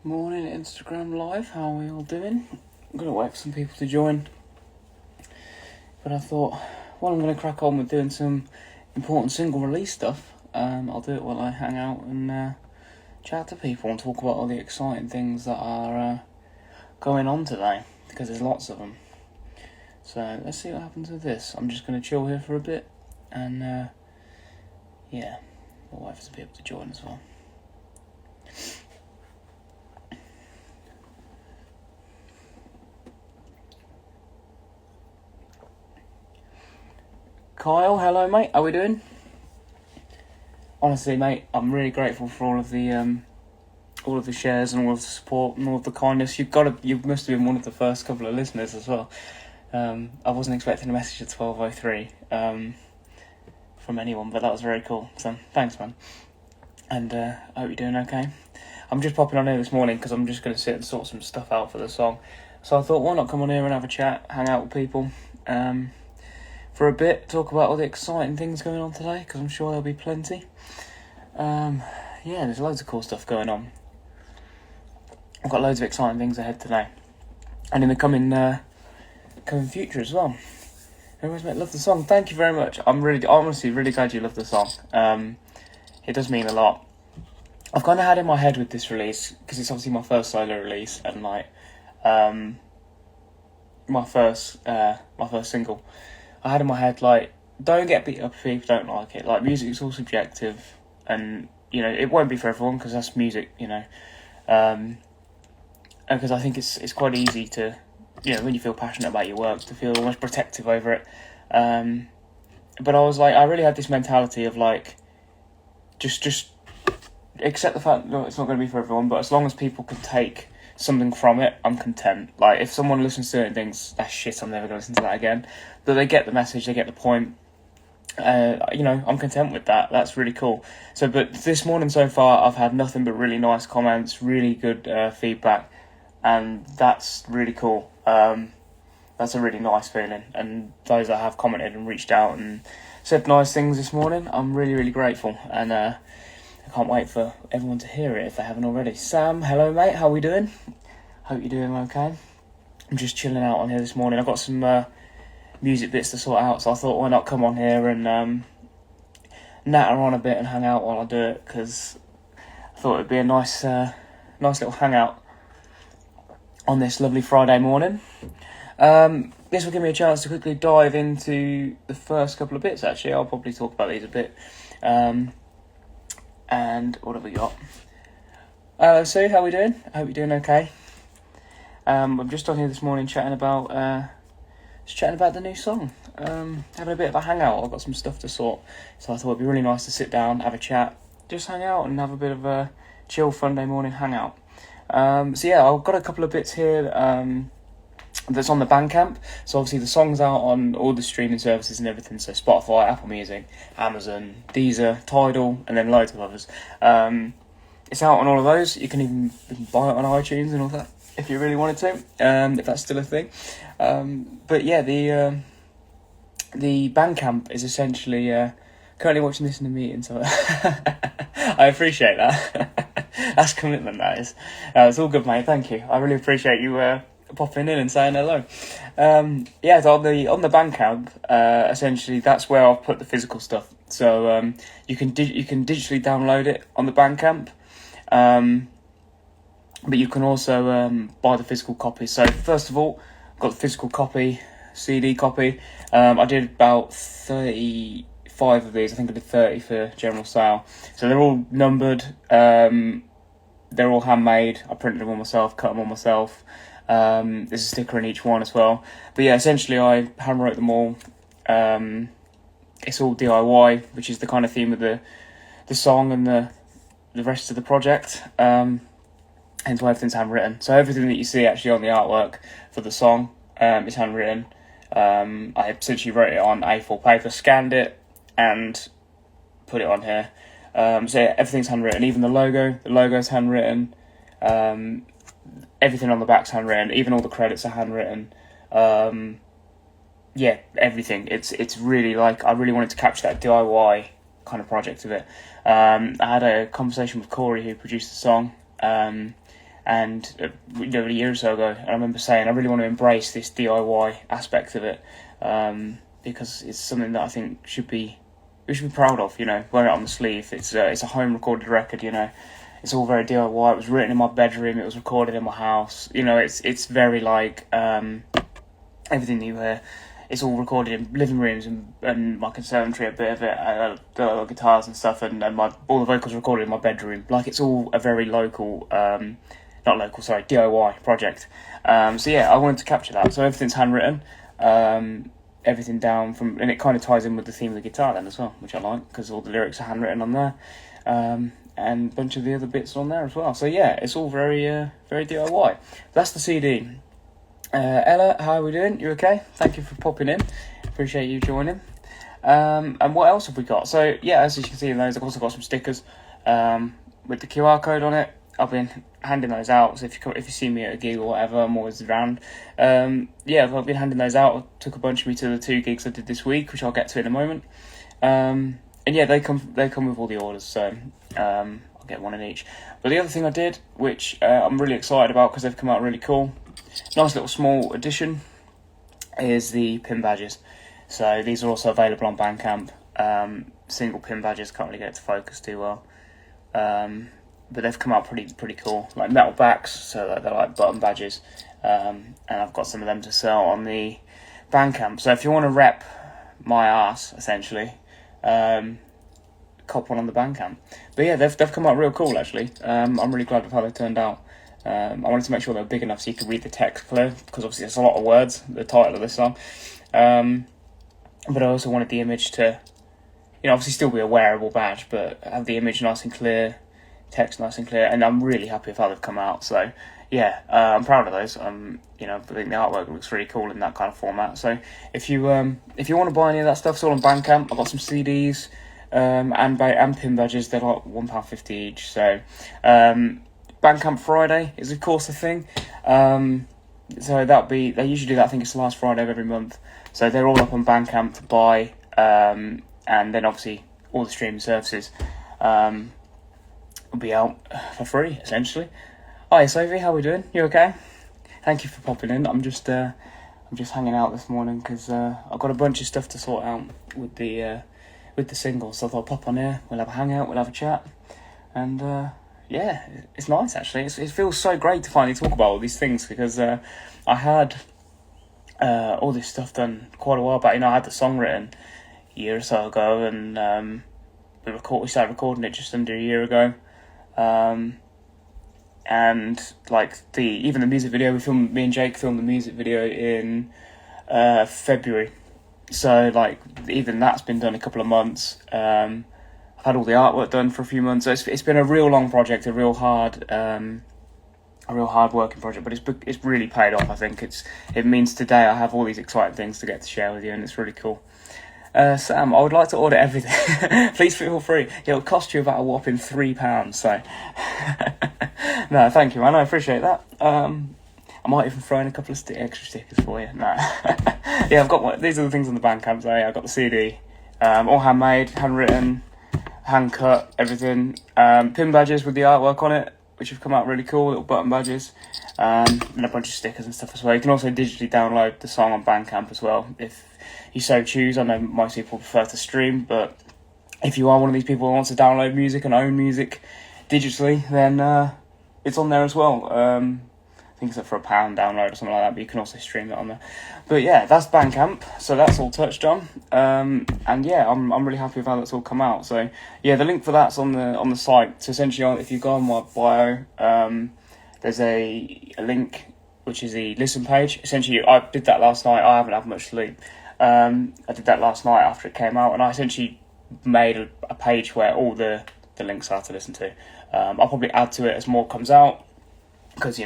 Morning Instagram live, how are we all doing? I'm going to wait for some people to join, but I thought, well, I'm going to crack on with doing some important single release stuff. I'll do it while I hang out and chat to people and talk about all the exciting things that are going on today, because there's lots of them. So let's see what happens with this. I'm just going to chill here for a bit, and yeah, we'll wait for some people to join as well. Kyle, hello mate, how we doing? Honestly mate, I'm really grateful for all of the shares and all of the support and all of the kindness. You must have been one of the first couple of listeners as well. I wasn't expecting a message at 12:03 from anyone, but that was very cool, so thanks man. And I hope you're doing okay. I'm just popping on here this morning because I'm just going to sit and sort some stuff out for the song. So I thought, why not come on here and have a chat, hang out with people, for a bit, talk about all the exciting things going on today, because I'm sure there'll be plenty. Yeah, there's loads of cool stuff going on. I've got loads of exciting things ahead today, and in the coming future as well. Anyways, mate, love the song. Thank you very much. I'm honestly really glad you love the song. It does mean a lot. I've kind of had in my head with this release, because it's obviously my first solo release, and like my first single. I had in my head, like, don't get beat up if people don't like it. Like, music's all subjective, and, you know, it won't be for everyone, because that's music, you know. Because I think it's quite easy to, you know, when you feel passionate about your work, to feel almost protective over it. But I was like, I really had this mentality of, like, just accept the fact that it's not going to be for everyone, but as long as people can take something from it, I'm content. Like, if someone listens to it and thinks, that's shit, I'm never going to listen to that again, but they get the message, they get the point, you know, I'm content with that. That's really cool. So, but this morning so far, I've had nothing but really nice comments, really good feedback, and that's really cool. That's a really nice feeling, and those that have commented and reached out and said nice things this morning, I'm really, really grateful, and I can't wait for everyone to hear it if they haven't already. Sam, hello mate, how we doing? Hope you're doing okay. I'm just chilling out on here this morning. I've got some music bits to sort out, so I thought, why not come on here and natter on a bit and hang out while I do it, because I thought it'd be a nice little hangout on this lovely Friday morning. This will give me a chance to quickly dive into the first couple of bits, actually. I'll probably talk about these a bit. And what have we got? Sue, how we doing? I hope you're doing okay. I'm just on here this morning chatting about the new song. Having a bit of a hangout. I've got some stuff to sort, so I thought it'd be really nice to sit down, have a chat, just hang out and have a bit of a chill Sunday morning hangout. So yeah, I've got a couple of bits here that's on the Bandcamp. So obviously the song's out on all the streaming services and everything, so Spotify, Apple Music, Amazon, Deezer, Tidal, and then loads of others. It's out on all of those. You can even buy it on iTunes and all that if you really wanted to, if that's still a thing. But yeah, the Bandcamp is essentially currently watching this in a meeting, so I appreciate that. That's commitment, that is. It's all good, mate. Thank you. I really appreciate you popping in and saying hello. Yeah, so on the Bandcamp, essentially that's where I've put the physical stuff. So you can digitally download it on the Bandcamp, but you can also buy the physical copy. So first of all, I've got the physical copy, CD copy. I did about 35 of these. I think I did 30 for general sale. So they're all numbered. They're all handmade. I printed them all myself, cut them all myself. There's a sticker in each one as well. But yeah, essentially I handwrote them all. It's all DIY, which is the kind of theme of the song and the rest of the project. Hence why everything's handwritten. So everything that you see actually on the artwork for the song is handwritten. I essentially wrote it on A4 paper, scanned it, and put it on here. So yeah, everything's handwritten. Even the logo's handwritten. Everything on the back's handwritten. Even all the credits are handwritten. Yeah, everything. It's really like, I really wanted to capture that DIY kind of project of it. I had a conversation with Corey, who produced the song, and a year or so ago, I remember saying I really want to embrace this DIY aspect of it, because it's something that I think we should be proud of. Wear it on the sleeve. It's a home recorded record. It's all very DIY. It was written in my bedroom. It was recorded in my house. It's very like everything that you hear. It's all recorded in living rooms and my conservatory, a bit of it, the guitars and stuff, and all the vocals recorded in my bedroom. Like, it's all a very local, DIY project. So yeah, I wanted to capture that. So everything's handwritten, everything down and it kind of ties in with the theme of the guitar then as well, which I like, because all the lyrics are handwritten on there, and a bunch of the other bits on there as well. So yeah, it's all very DIY. That's the CD. Ella, how are we doing? You okay? Thank you for popping in. Appreciate you joining. And what else have we got? So yeah, as you can see in those, I've also got some stickers with the QR code on it. I've been handing those out. So if you see me at a gig or whatever, I'm always around. I've been handing those out. I took a bunch of me to the 2 gigs I did this week, which I'll get to in a moment. And yeah, they come with all the orders. So I'll get one in each. But the other thing I did, which I'm really excited about because they've come out really cool, nice little small addition, is the pin badges. So these are also available on Bandcamp. Single pin badges, can't really get it to focus too well. But they've come out pretty cool, like metal backs, so they're like button badges. And I've got some of them to sell on the Bandcamp. So if you want to rep my ass, essentially, cop one on the Bandcamp. But yeah, they've come out real cool actually. I'm really glad with how they turned out. I wanted to make sure they're big enough so you could read the text clear, because obviously it's a lot of words, the title of this song. But I also wanted the image to, obviously still be a wearable badge, but have the image nice and clear, text nice and clear, and I'm really happy with how they've come out. So yeah, I'm proud of those. I think the artwork looks really cool in that kind of format. So if you want to buy any of that stuff, it's all on Bandcamp. I've got some CDs and pin badges. They're like £1.50 each. So Bandcamp Friday is of course a thing. So they usually do that. I think it's the last Friday of every month. So they're all up on Bandcamp to buy, and then obviously all the streaming services will be out for free essentially. Hi Sophie, how are we doing? You okay? Thank you for popping in. I'm just hanging out this morning because I've got a bunch of stuff to sort out with the single. So I thought I'll pop on here. We'll have a hangout. We'll have a chat, and yeah, it's nice actually. It feels so great to finally talk about all these things, because I had all this stuff done quite a while back. I had the song written a year or so ago, and we started recording it just under a year ago. And like even the music video, me and Jake filmed the music video in February. So like even that's been done a couple of months. I've had all the artwork done for a few months. So it's been a real long project, a real hard working project, but it's really paid off. I think it means today I have all these exciting things to get to share with you, and it's really cool. Sam, I would like to order everything. Please feel free. It'll cost you about a whopping £3. So no, thank you, man. I appreciate that. I might even throw in a couple of extra stickers for you. No, yeah, I've got one. These are the things on the Bandcamp. So yeah, I've got the CD, all handmade, handwritten, hand cut, everything. Pin badges with the artwork on it, which have come out really cool, little button badges, and a bunch of stickers and stuff as well. You can also digitally download the song on Bandcamp as well, if you so choose. I know most people prefer to stream, but if you are one of these people who wants to download music and own music digitally, then it's on there as well. I think it's for £1 download or something like that, but you can also stream it on there. But yeah, that's Bandcamp, so that's all touched on. And yeah, I'm really happy with how that's all come out. So yeah, the link for that's on the site. So essentially, if you go on my bio, there's a link which is the listen page. Essentially, I did that last night. I haven't had much sleep. I did that last night after it came out, and I essentially made a page where all the links are to listen to. I'll probably add to it as more comes out, because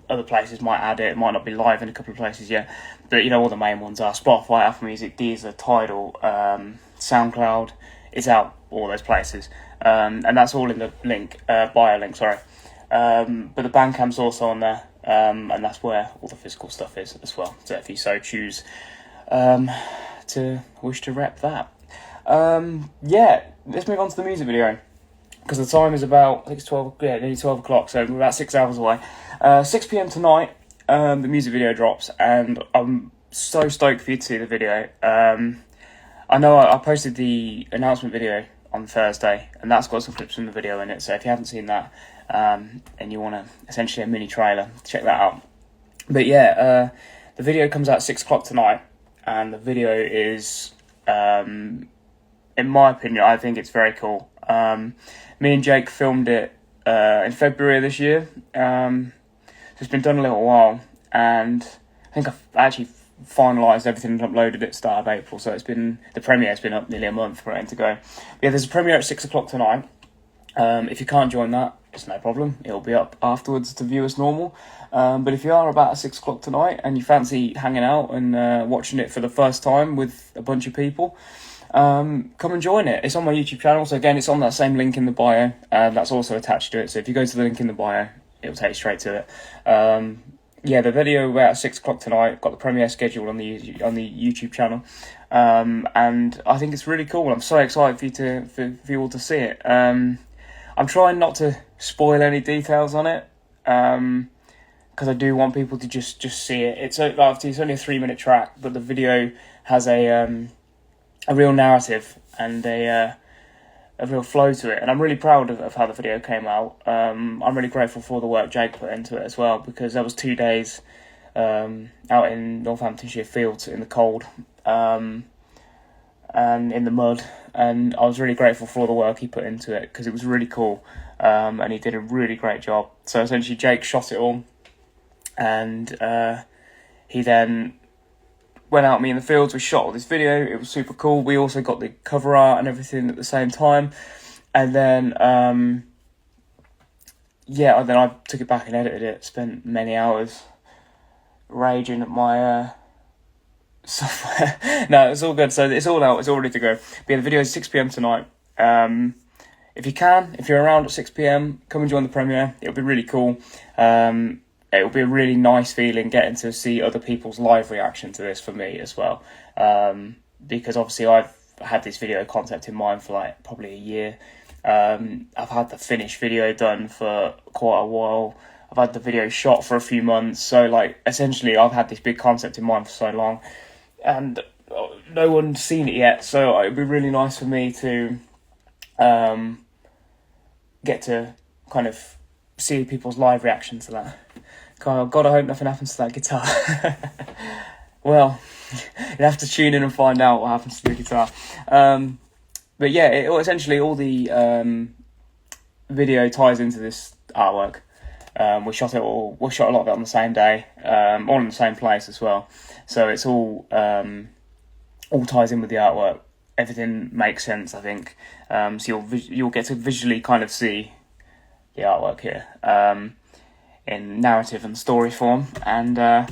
other places might add it. It might not be live in a couple of places yet, but all the main ones are Spotify, Apple Music, Deezer, Tidal, SoundCloud. It's out all those places, and that's all in the link, bio link. Sorry, but the Bandcamp's also on there, and that's where all the physical stuff is as well. So if you so choose to wish to rep that, yeah, let's move on to the music video. because the time is about, I think it's 12, yeah, nearly 12 o'clock, so we're about 6 hours away. 6 p.m. tonight, the music video drops, and I'm so stoked for you to see the video. I know I posted the announcement video on Thursday, and that's got some clips from the video in it, so if you haven't seen that, and you want essentially a mini trailer, check that out. But yeah, the video comes out at 6 o'clock tonight, and the video is, in my opinion, I think it's very cool. Me and Jake filmed it in February of this year, so it's been done a little while, and I think I've actually finalised everything and uploaded it start of April, so the premiere's been up nearly a month for it to go. But yeah, there's a premiere at 6 o'clock tonight. If you can't join that, it's no problem, it'll be up afterwards to view as normal. But if you are about at 6 o'clock tonight and you fancy hanging out and watching it for the first time with a bunch of people, come and join it. It's on my YouTube channel, so again, it's on that same link in the bio, that's also attached to it. So if you go to the link in the bio, it'll take you straight to it. Yeah, the video about at 6 o'clock tonight. Got the premiere scheduled on the YouTube channel, and I think it's really cool. I'm so excited for you all to see it. I'm trying not to spoil any details on it, because I do want people to just see it. It's only a 3-minute track, but the video has a real narrative and a real flow to it, and I'm really proud of how the video came out. I'm really grateful for the work Jake put into it as well, because there was 2 days out in Northamptonshire fields in the cold and in the mud, and I was really grateful for all the work he put into it, because it was really cool, and he did a really great job. So essentially Jake shot it all, and he then went out with me in the fields, we shot all this video, it was super cool. We also got the cover art and everything at the same time, and then then I took it back and edited it, spent many hours raging at my software. No, it's all good, so it's all out, it's all ready to go. But yeah, the video is 6 p.m. tonight. If you're around at 6 p.m, come and join the premiere, it'll be really cool. It'll be a really nice feeling getting to see other people's live reaction to this for me as well, because obviously I've had this video concept in mind for like probably a year. I've had the finished video done for quite a while. I've had the video shot for a few months, so like essentially I've had this big concept in mind for so long, and no one's seen it yet, so it'd be really nice for me to get to kind of see people's live reaction to that. God, I hope nothing happens to that guitar. Well, you'll have to tune in and find out what happens to the guitar. But yeah, essentially all the video ties into this artwork. We shot a lot of it on the same day, all in the same place as well. So it's all ties in with the artwork. Everything makes sense, I think. So you'll get to visually kind of see the artwork here, in narrative and story form, and yeah,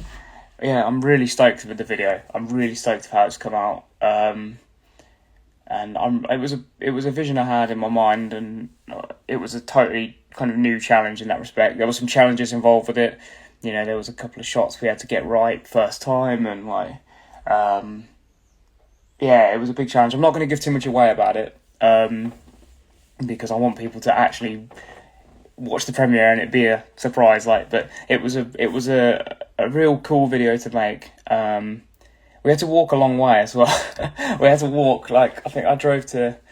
I'm really stoked with the video. I'm really stoked for how it's come out, and it was a vision I had in my mind, and it was a totally kind of new challenge in that respect. There were some challenges involved with it. You know, there was a couple of shots we had to get right first time, and like, yeah, it was a big challenge. I'm not going to give too much away about it, because I want people to actually watch the premiere and it'd be a surprise. Like, but it was a real cool video to make. We had to walk a long way as well. We had to walk, like, I think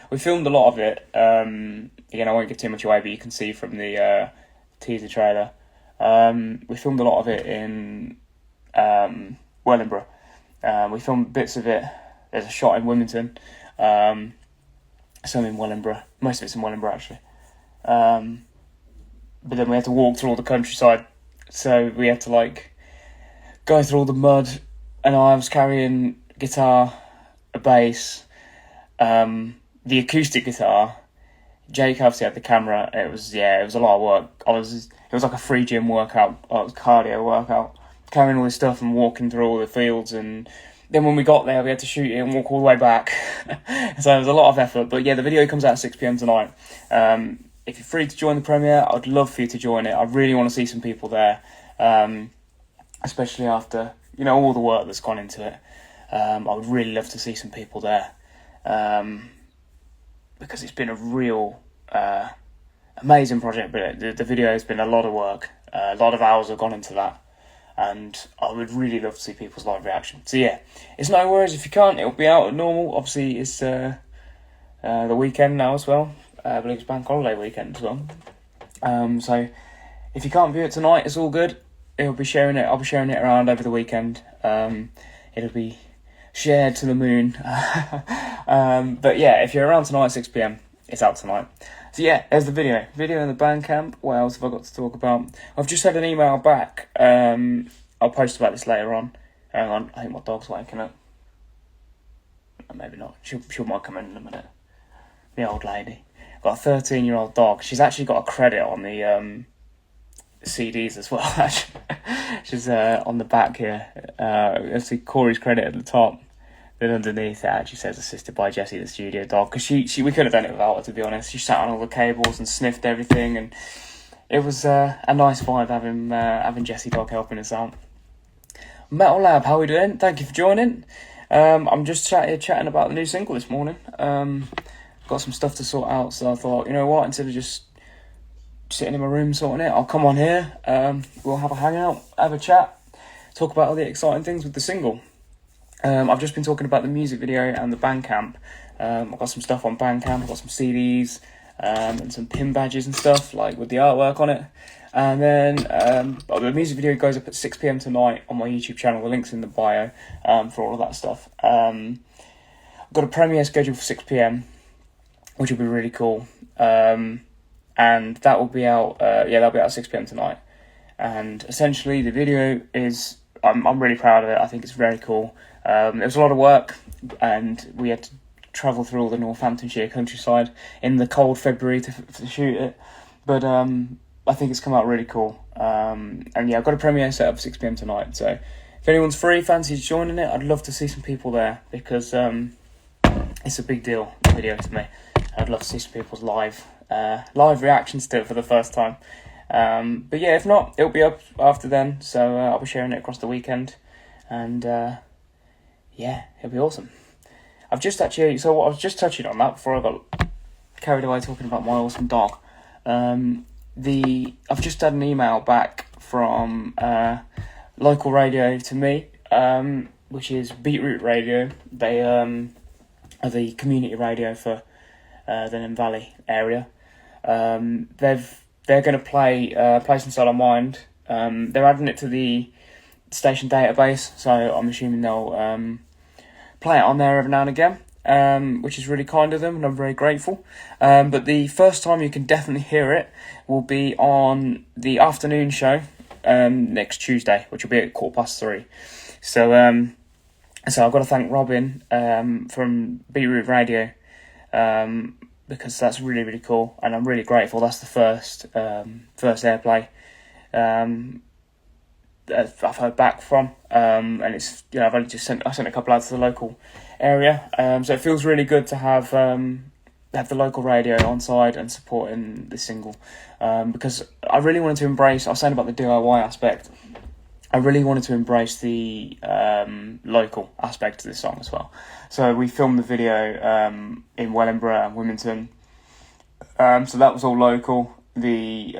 we filmed a lot of it. Again, I won't give too much away, but you can see from the teaser trailer. We filmed a lot of it in Wellingborough. We filmed bits of it. There's a shot in Wilmington. Some in Wellingborough. Most of it's in Wellingborough, actually. But then we had to walk through all the countryside, so we had to like go through all the mud, and I was carrying guitar, a bass, the acoustic guitar. Jake obviously had the camera. It was a lot of work. It was like a free gym workout, it was cardio workout, carrying all this stuff and walking through all the fields, and then when we got there we had to shoot it and walk all the way back. So it was a lot of effort, but yeah, the video comes out at 6 p.m. tonight. If you're free to join the premiere, I'd love for you to join it. I really want to see some people there, especially after, you know, all the work that's gone into it. I would really love to see some people there, because it's been a real amazing project, but the video has been a lot of work. A lot of hours have gone into that, and I would really love to see people's live reaction. So yeah, it's no worries if you can't. It'll be out at normal. Obviously, it's the weekend now as well. I believe it's bank holiday weekend as well. So if you can't view it tonight, it's all good. I'll be sharing it around over the weekend. It'll be shared to the moon. But yeah, if you're around tonight at 6 p.m, it's out tonight. So yeah, there's the video in the Bandcamp. What else have I got to talk about? I've just had an email back. I'll post about this later on. Hang on, I think my dog's waking up. Maybe not. She might come in a minute. The old lady. Got a 13-year-old dog. She's actually got a credit on the CDs as well. She's on the back here. You see Corey's credit at the top. Then underneath it actually says assisted by Jessie, the studio dog. Because we could have done it without her, to be honest. She sat on all the cables and sniffed everything, and it was a nice vibe having Jessie dog helping us out. Metal Lab, how are we doing? Thank you for joining. I'm just chatting about the new single this morning. Got some stuff to sort out, so I thought, you know what, instead of just sitting in my room sorting it, I'll come on here. We'll have a hangout, have a chat, talk about all the exciting things with the single. I've just been talking about the music video and the Bandcamp. I've got some stuff on Bandcamp. I've got some CDs and some pin badges and stuff, like with the artwork on it. And then the music video goes up at 6 p.m. tonight on my YouTube channel. The link's in the bio for all of that stuff. I've got a premiere scheduled for 6 p.m, which will be really cool. And that will be out. That'll be out at 6 p.m. tonight. And essentially, the video is. I'm really proud of it. I think it's very cool. It was a lot of work, and we had to travel through all the Northamptonshire countryside in the cold February to shoot it. But I think it's come out really cool. And yeah, I've got a premiere set up 6 p.m. tonight. So if anyone's free, fancies joining it, I'd love to see some people there, because it's a big deal, the video, to me. I'd love to see some people's live reactions to it for the first time. But yeah, if not, it'll be up after then, so I'll be sharing it across the weekend, and yeah, it'll be awesome. What I was just touching on that before I got carried away talking about my awesome dog. I've just had an email back from local radio to me, which is Beetroot Radio. They are the community radio for the Nim Valley area. They're going to play Place Inside Our Mind. They're adding it to the station database, so I'm assuming they'll play it on there every now and again, which is really kind of them, and I'm very grateful. But the first time you can definitely hear it will be on the afternoon show next Tuesday, which will be at 3:15. So I've got to thank Robin from Beetroot Radio, because that's really, really cool, and I'm really grateful. That's the first airplay I've heard back from, and it's, I've only just sent a couple out to the local area, so it feels really good to have the local radio on side and supporting this single, because I really wanted to embrace. I was saying about the DIY aspect. I really wanted to embrace the local aspect to this song as well. So we filmed the video in Wellingborough and Wilmington. So that was all local. The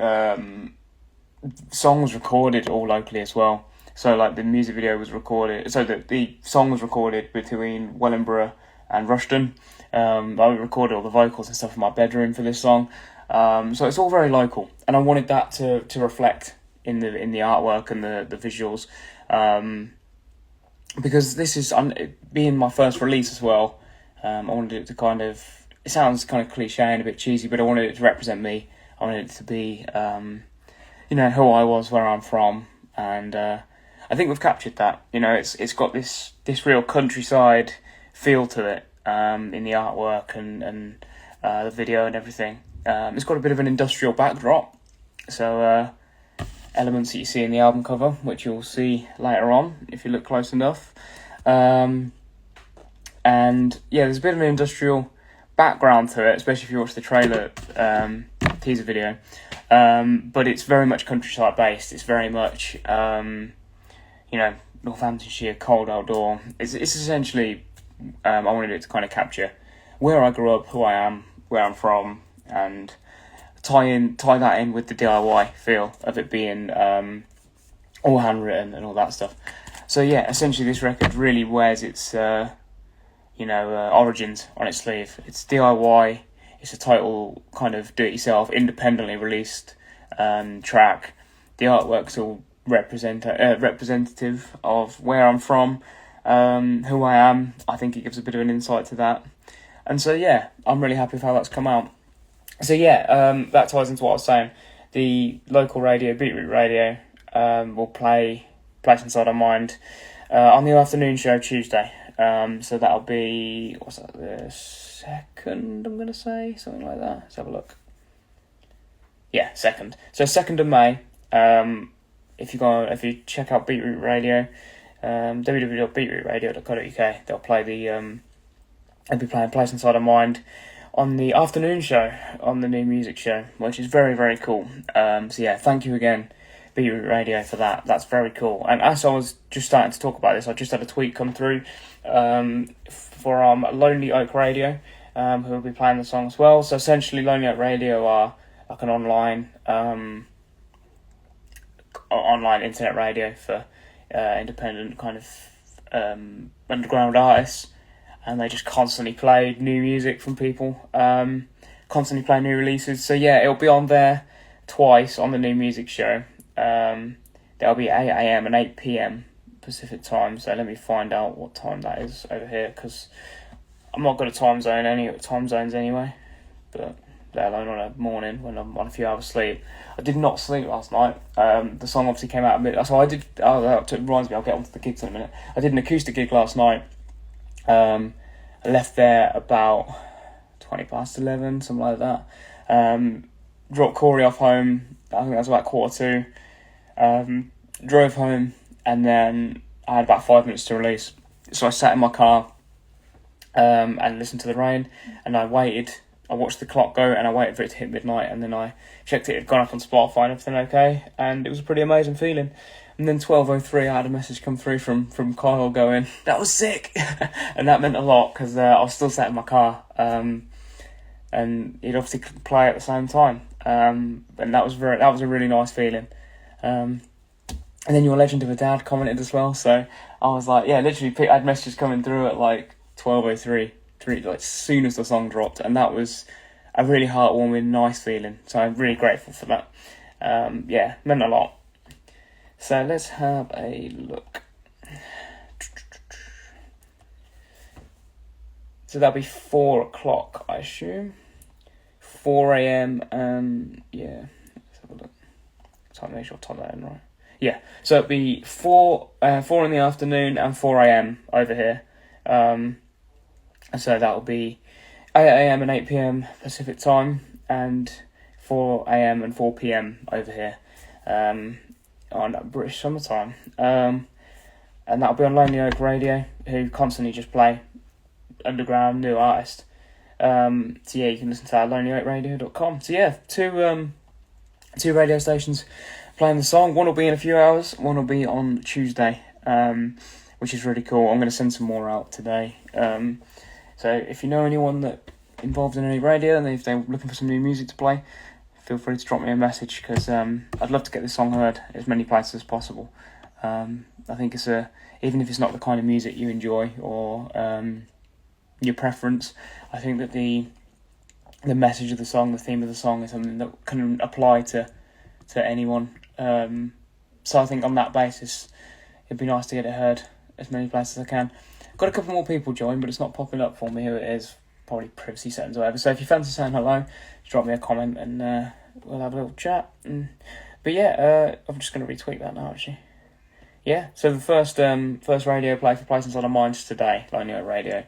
song was recorded all locally as well. So like the music video was recorded. So the song was recorded between Wellingborough and Rushden. I recorded all the vocals and stuff in my bedroom for this song. So it's all very local, and I wanted that to reflect in the artwork and the visuals, because this is being my first release as well. I wanted it to kind of, it sounds kind of cliche and a bit cheesy, but I wanted it to represent me. I wanted it to be who I was, where I'm from, and I think we've captured that. It's got this real countryside feel to it, in the artwork and the video and everything. It's got a bit of an industrial backdrop, so elements that you see in the album cover, which you'll see later on if you look close enough. And yeah, there's a bit of an industrial background to it, especially if you watch the trailer teaser video. But it's very much countryside based. It's very much Northamptonshire, cold outdoor. It's essentially I wanted it to kind of capture where I grew up, who I am, where I'm from, and tie that in with the DIY feel of it being all handwritten and all that stuff. So yeah, essentially this record really wears its origins on its sleeve. It's DIY. It's a total kind of do-it-yourself, independently released track. The artwork's all representative of where I'm from, who I am. I think it gives a bit of an insight to that. And so yeah, I'm really happy with how that's come out. So yeah, that ties into what I was saying. The local radio, Beetroot Radio, will play Place Inside Our Mind on the afternoon show Tuesday. So that'll be, what's that, the 2nd, I'm going to say? Something like that. Let's have a look. Yeah, 2nd. So 2nd of May, if you check out Beetroot Radio, www.beetrootradio.co.uk, they'll be playing Place Inside Our Mind on the afternoon show, on the new music show, which is very, very cool. So yeah, thank you again, Beetroot Radio, for that. That's very cool. And as I was just starting to talk about this, I just had a tweet come through for Lonely Oak Radio, who will be playing the song as well. So essentially, Lonely Oak Radio are like an online internet radio for independent kind of underground artists, and they just constantly play new music from people, constantly play new releases. So yeah, it'll be on there twice on the new music show. There'll be 8 a.m. and 8 p.m. Pacific time. So let me find out what time that is over here, because I'm not good at time zones anyway. But let alone on a morning when I'm on a few hours sleep. I did not sleep last night. The song obviously came out a bit. So I did. Oh, that reminds me. I'll get onto the gigs in a minute. I did an acoustic gig last night. I left there about 11:20, something like that. Dropped Corey off home. I think that was about 1:45. Drove home, and then I had about 5 minutes to release. So I sat in my car and listened to the rain, and I waited. I watched the clock go, and I waited for it to hit midnight, and then I checked it had gone up on Spotify and everything okay, and it was a pretty amazing feeling. And then 12:03, I had a message come through from Kyle going, "That was sick," and that meant a lot, because I was still sat in my car, and he'd obviously play at the same time, and that was a really nice feeling. And then your legend of a dad commented as well, so I was like, yeah, literally, I had messages coming through at like 12:03, like as soon as the song dropped, and that was a really heartwarming, nice feeling. So I'm really grateful for that. Yeah, meant a lot. So let's have a look. So that'll be 4 o'clock, I assume. 4 a.m. and yeah, let's have a look. Time to make sure I type that in right. Yeah, so it'll be 4 in the afternoon and 4 a.m. over here. So that'll be 8 a.m. and 8 p.m. Pacific time, and 4 a.m. and 4 p.m. over here on British summertime. And that'll be on Lonely Oak Radio, who constantly just play underground new artists. So yeah, you can listen to that at lonelyoakradio.com. So yeah, two radio stations playing the song. One will be in a few hours, one will be on Tuesday, which is really cool. I'm going to send some more out today. So if you know anyone that involved in any radio and if they're looking for some new music to play, feel free to drop me a message, because I'd love to get this song heard as many places as possible. I think it's even if it's not the kind of music you enjoy or your preference, I think that the message of the song, the theme of the song, is something that can apply to anyone. So I think on that basis, it'd be nice to get it heard as many places as I can. Got a couple more people join, but it's not popping up for me who it is. Probably privacy settings or whatever. So if you fancy saying hello, just drop me a comment and we'll have a little chat. But yeah, I'm just going to retweet that now, actually. Yeah, so the first radio play for Place Inside Our Minds today, Lonely Oak Radio.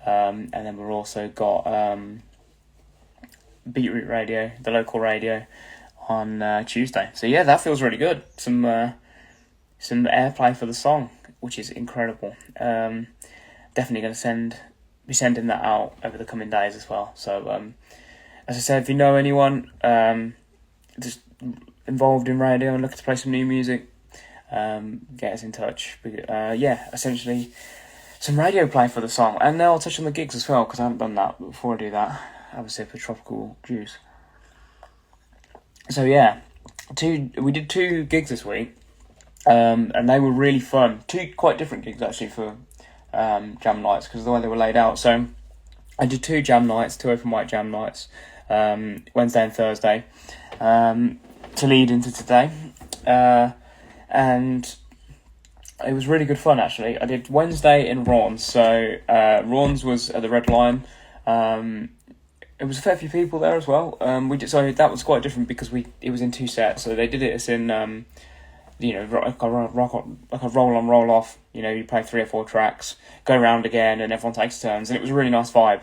And then we've also got Beetroot Radio, the local radio, on Tuesday. So yeah, that feels really good. Some airplay for the song, which is incredible. Definitely going to be sending that out over the coming days as well. So as I said, if you know anyone just involved in radio and looking to play some new music, get us in touch. Yeah, essentially some radio play for the song, and now I'll touch on the gigs as well, because I haven't done that. But before I do that, have a sip of tropical juice. So yeah, we did 2 gigs this week, and they were really fun. 2 quite different gigs actually for jam nights because of the way they were laid out. So I did 2 jam nights, 2 open mic jam nights, Wednesday and Thursday, to lead into today, and it was really good fun actually. I did Wednesday in Raunds, so Raunds was at the Red Lion. It was a fair few people there as well. So that was quite different because it was in 2 sets. So they did it as in like a roll on, roll off. You play 3 or 4 tracks, go around again, and everyone takes turns, and it was a really nice vibe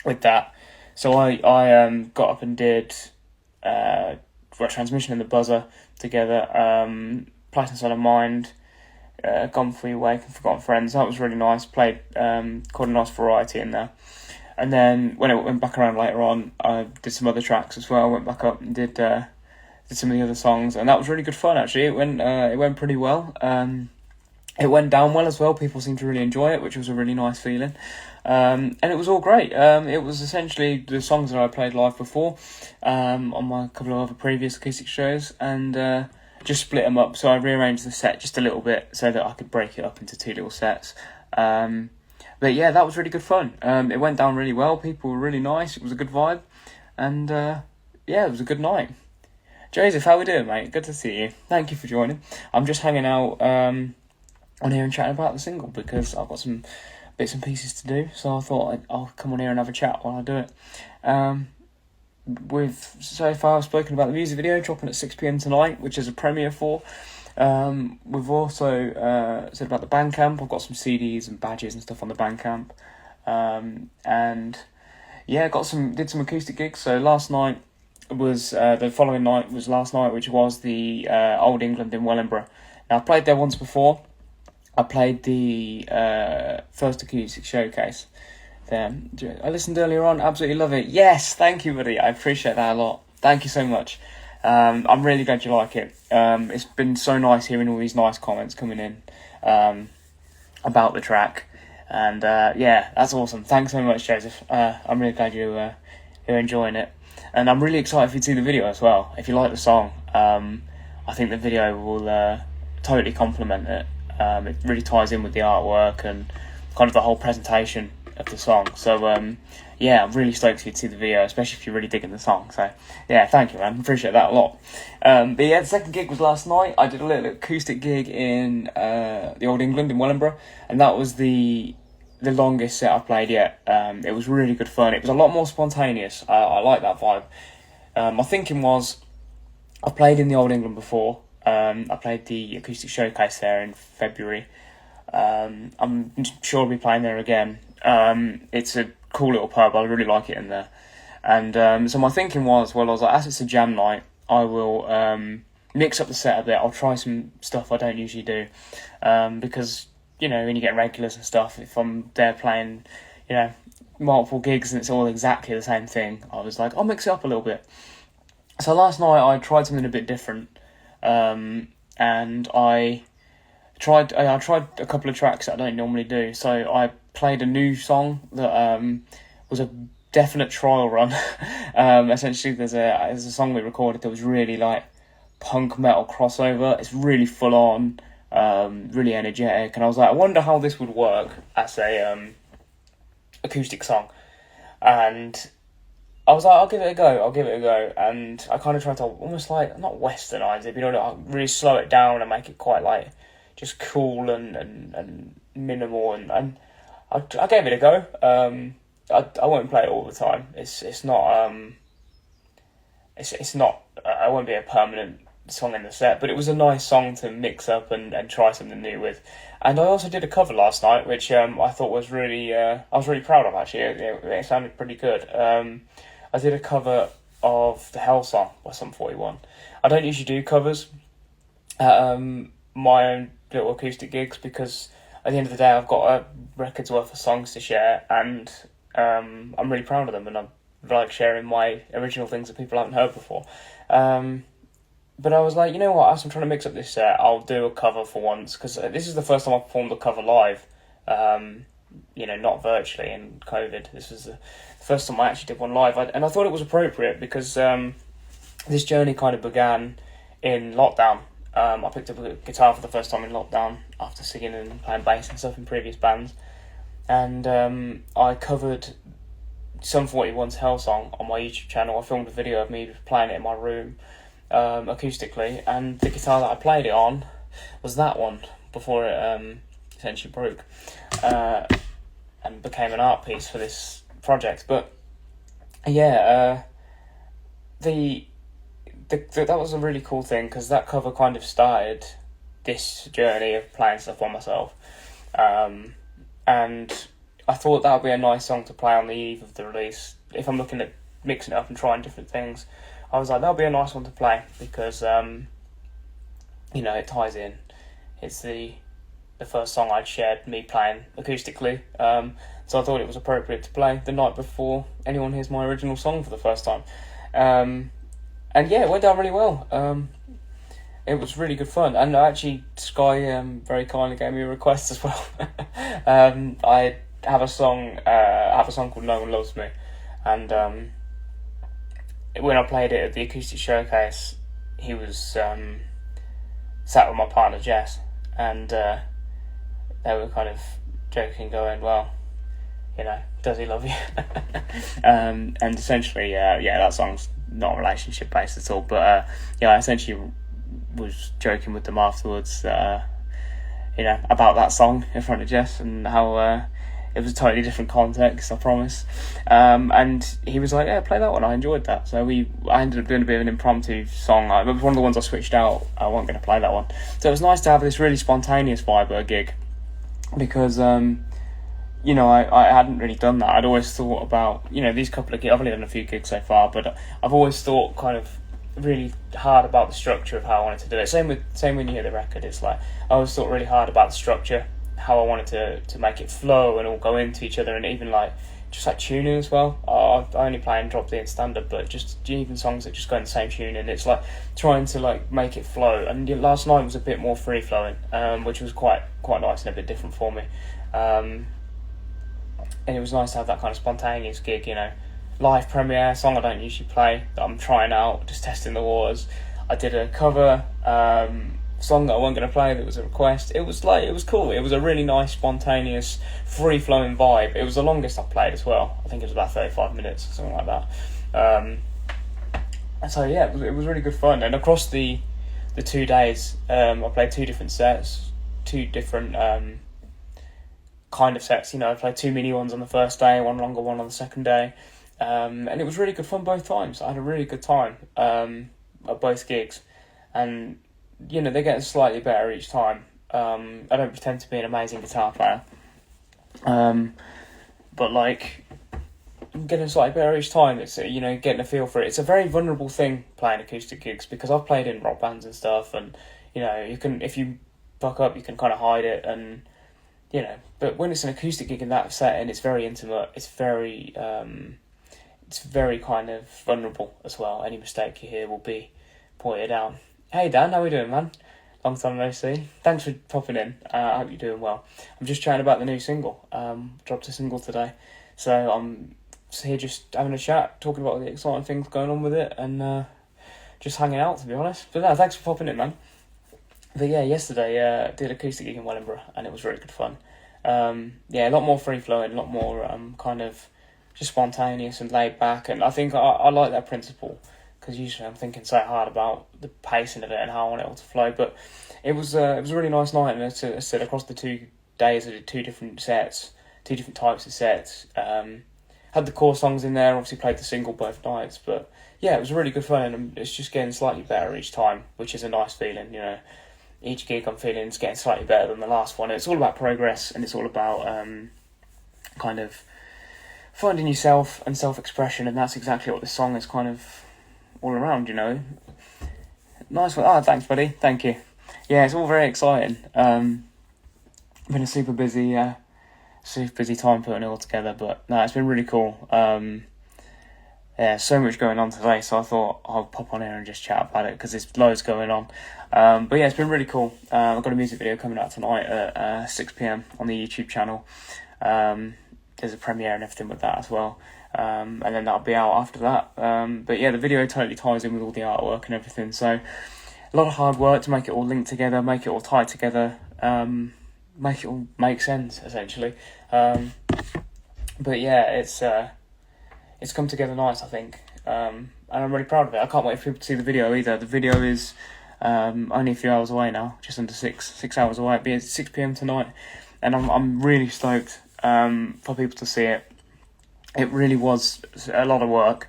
with that. So I got up and did Transmission and the Buzzer together, Place Inside of Mind, Gone For Your Wake and Forgotten Friends. That was really nice. Played quite a nice variety in there. And then when it went back around later on, I did some other tracks as well. Went back up and did some of the other songs, and that was really good fun actually. It went pretty well. It went down well as well. People seemed to really enjoy it, which was a really nice feeling. And it was all great. It was essentially the songs that I played live before on my couple of other previous acoustic shows, and just split them up. So I rearranged the set just a little bit so that I could break it up into 2 little sets. But yeah, that was really good fun. It went down really well. People were really nice. It was a good vibe, and yeah, it was a good night. Joseph, how we doing, mate? Good to see you. Thank you for joining. I'm just hanging out on here and chatting about the single because I've got some bits and pieces to do. So I thought I'll come on here and have a chat while I do it. So far, I've spoken about the music video dropping at 6 p.m. tonight, which is a premiere for. We've also said about the Bandcamp. I've got some CDs and badges and stuff on the Bandcamp. And yeah, did some acoustic gigs. So last night was the following night was last night, which was the Old England in Wellingborough. Now I've played there once before. I played the first acoustic showcase there. I listened earlier on. Absolutely love it. Yes, thank you, buddy. I appreciate that a lot. Thank you so much. I'm really glad you like it. It's been so nice hearing all these nice comments coming in about the track, and yeah, that's awesome. Thanks so much, Joseph. I'm really glad you're enjoying it, and I'm really excited for you to see the video as well. If you like the song, I think the video will totally complement it. It really ties in with the artwork and kind of the whole presentation of the song. So yeah, I'm really stoked for you to see the video, especially if you're really digging the song. So yeah, thank you, man. Appreciate that a lot. But yeah, the second gig was last night. I did a little acoustic gig in the Old England in Wellingborough, and that was the longest set I've played yet. It was really good fun. It was a lot more spontaneous. I like that vibe. My thinking was, I've played in the Old England before. I played the acoustic showcase there in February. I'm sure I'll be playing there again. It's a cool little pub. I really like it in there. And so my thinking was, well, I was like, as it's a jam night, I will mix up the set a bit. I'll try some stuff I don't usually do. Because, when you get regulars and stuff, if I'm there playing, multiple gigs and it's all exactly the same thing, I was like, I'll mix it up a little bit. So last night I tried something a bit different. And I tried a couple of tracks that I don't normally do. So I played a new song that was a definite trial run. Essentially, there's a song we recorded that was really like punk metal crossover. It's really full on, really energetic, and I was like, I wonder how this would work as a acoustic song. And I was like, I'll give it a go. And I kind of tried to almost like, not westernise it, but really slow it down and make it quite like just cool and minimal. And I gave it a go. I won't play it all the time. It's not I won't be a permanent song in the set, but it was a nice song to mix up and try something new with. And I also did a cover last night, which I thought was really I was really proud of actually. It sounded pretty good. I did a cover of the Hell Song by Sum 41. I don't usually do covers at my own little acoustic gigs because at the end of the day I've got a record's worth of songs to share, and I'm really proud of them, and I like sharing my original things that people haven't heard before. But I was like, you know what, as I'm trying to mix up this set, I'll do a cover for once, because this is the first time I've performed a cover live, not virtually in COVID. This was the first time I actually did one live, and I thought it was appropriate because this journey kind of began in lockdown. I picked up a guitar for the first time in lockdown after singing and playing bass and stuff in previous bands, and I covered Some 41's Hell song on my YouTube channel. I filmed a video of me playing it in my room acoustically, and the guitar that I played it on was that one before it essentially broke and became an art piece for this project. But yeah, that was a really cool thing, because that cover kind of started this journey of playing stuff on myself, and I thought that would be a nice song to play on the eve of the release. If I'm looking at mixing it up and trying different things, I was like, that would be a nice one to play, because it ties in. It's the first song I'd shared me playing acoustically, so I thought it was appropriate to play the night before anyone hears my original song for the first time. And yeah, it went down really well. It was really good fun, and actually Sky very kindly gave me a request as well. I have a song called No One Loves Me, and when I played it at the acoustic showcase, he was sat with my partner Jess, and they were kind of joking, going, well, does he love you? And essentially, that song's not relationship based at all, but I essentially was joking with them afterwards, about that song in front of Jess, and how it was a totally different context, I promise. And he was like, yeah, play that one, I enjoyed that. So I ended up doing a bit of an impromptu song. It was one of the ones I switched out. I wasn't going to play that one. So it was nice to have this really spontaneous vibe at a gig, because I hadn't really done that. I'd always thought about, these couple of gigs. I've only done a few gigs so far, but I've always thought kind of really hard about the structure of how I wanted to do it. Same when you hear the record. It's like, I always thought really hard about the structure, how I wanted to make it flow and all go into each other, and even just tuning as well. I only play in drop D and standard, but just even songs that just go in the same tune, and it's like trying to make it flow. And last night was a bit more free flowing, which was quite nice and a bit different for me. And it was nice to have that kind of spontaneous gig, live premiere song I don't usually play, that I'm trying out, just testing the waters. I did a cover song that I wasn't going to play, that was a request. It was cool. It was a really nice, spontaneous, free-flowing vibe. It was the longest I've played as well. I think it was about 35 minutes, something like that. So yeah, it was really good fun. And across the 2 days, I played 2 different sets, 2 different kind of sets. I played 2 mini ones on the first day, 1 longer one on the second day. And it was really good fun both times. I had a really good time at both gigs, and they're getting slightly better each time. I don't pretend to be an amazing guitar player, but I'm getting slightly better each time. It's getting a feel for it. It's a very vulnerable thing, playing acoustic gigs, because I've played in rock bands and stuff, and you can, if you fuck up, you can kind of hide it, and but when it's an acoustic gig in that setting, it's very intimate. It's very kind of vulnerable as well. Any mistake you hear will be pointed out. Hey Dan, how we doing, man? Long time no see. Thanks for popping in. I hope you're doing well. I'm just chatting about the new single. Dropped a single today, so I'm here just having a chat, talking about the exciting things going on with it, and just hanging out, to be honest. But no, thanks for popping in, man. But yeah, yesterday did acoustic gig in Wellingborough, and it was really good fun. A lot more free flowing, a lot more kind of just spontaneous and laid back, and I think I like that principle, because usually I'm thinking so hard about the pacing of it and how I want it all to flow. But it was a really nice night, and as I said, across the 2 days I did 2 different sets, 2 different types of sets. Had the core songs in there, obviously played the single both nights, but yeah, it was really good fun, and it's just getting slightly better each time, which is a nice feeling. Each gig I'm feeling is getting slightly better than the last one. It's all about progress, and it's all about kind of finding yourself and self-expression, and that's exactly what this song is kind of all around, Nice one. Thanks, buddy. Thank you. Yeah, it's all very exciting. Been a super busy time putting it all together, but no, it's been really cool. So much going on today, so I thought I'll pop on here and just chat about it, because there's loads going on. But yeah, it's been really cool. I've got a music video coming out tonight at 6 p.m. on the YouTube channel. There's a premiere and everything with that as well. and then that'll be out after that. But yeah, the video totally ties in with all the artwork and everything, so a lot of hard work to make it all link together, make it all tie together, make it all make sense, essentially. But yeah, it's come together nice, I think, and I'm really proud of it. I can't wait for people to see the video either. The video is only a few hours away now, just under 6 hours away. It'll be at 6 p.m. tonight, and I'm really stoked for people to see it. It really was a lot of work,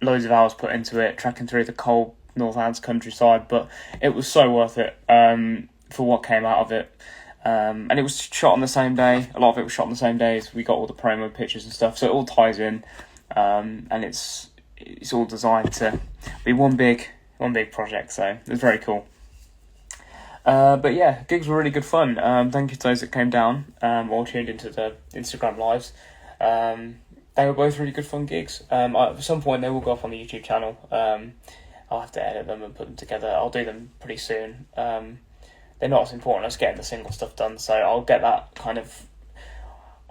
loads of hours put into it, tracking through the cold Northlands countryside, but it was so worth it for what came out of it. And it was shot on the same day. A lot of it was shot on the same day as we got all the promo pictures and stuff, so it all ties in, and it's all designed to be one big project, so it was very cool. But yeah, gigs were really good fun. Thank you to those that came down or tuned into the Instagram lives. They were both really good fun gigs. At some point they will go up on the YouTube channel. I'll have to edit them and put them together. I'll do them pretty soon. They're not as important as getting the single stuff done, so I'll get that kind of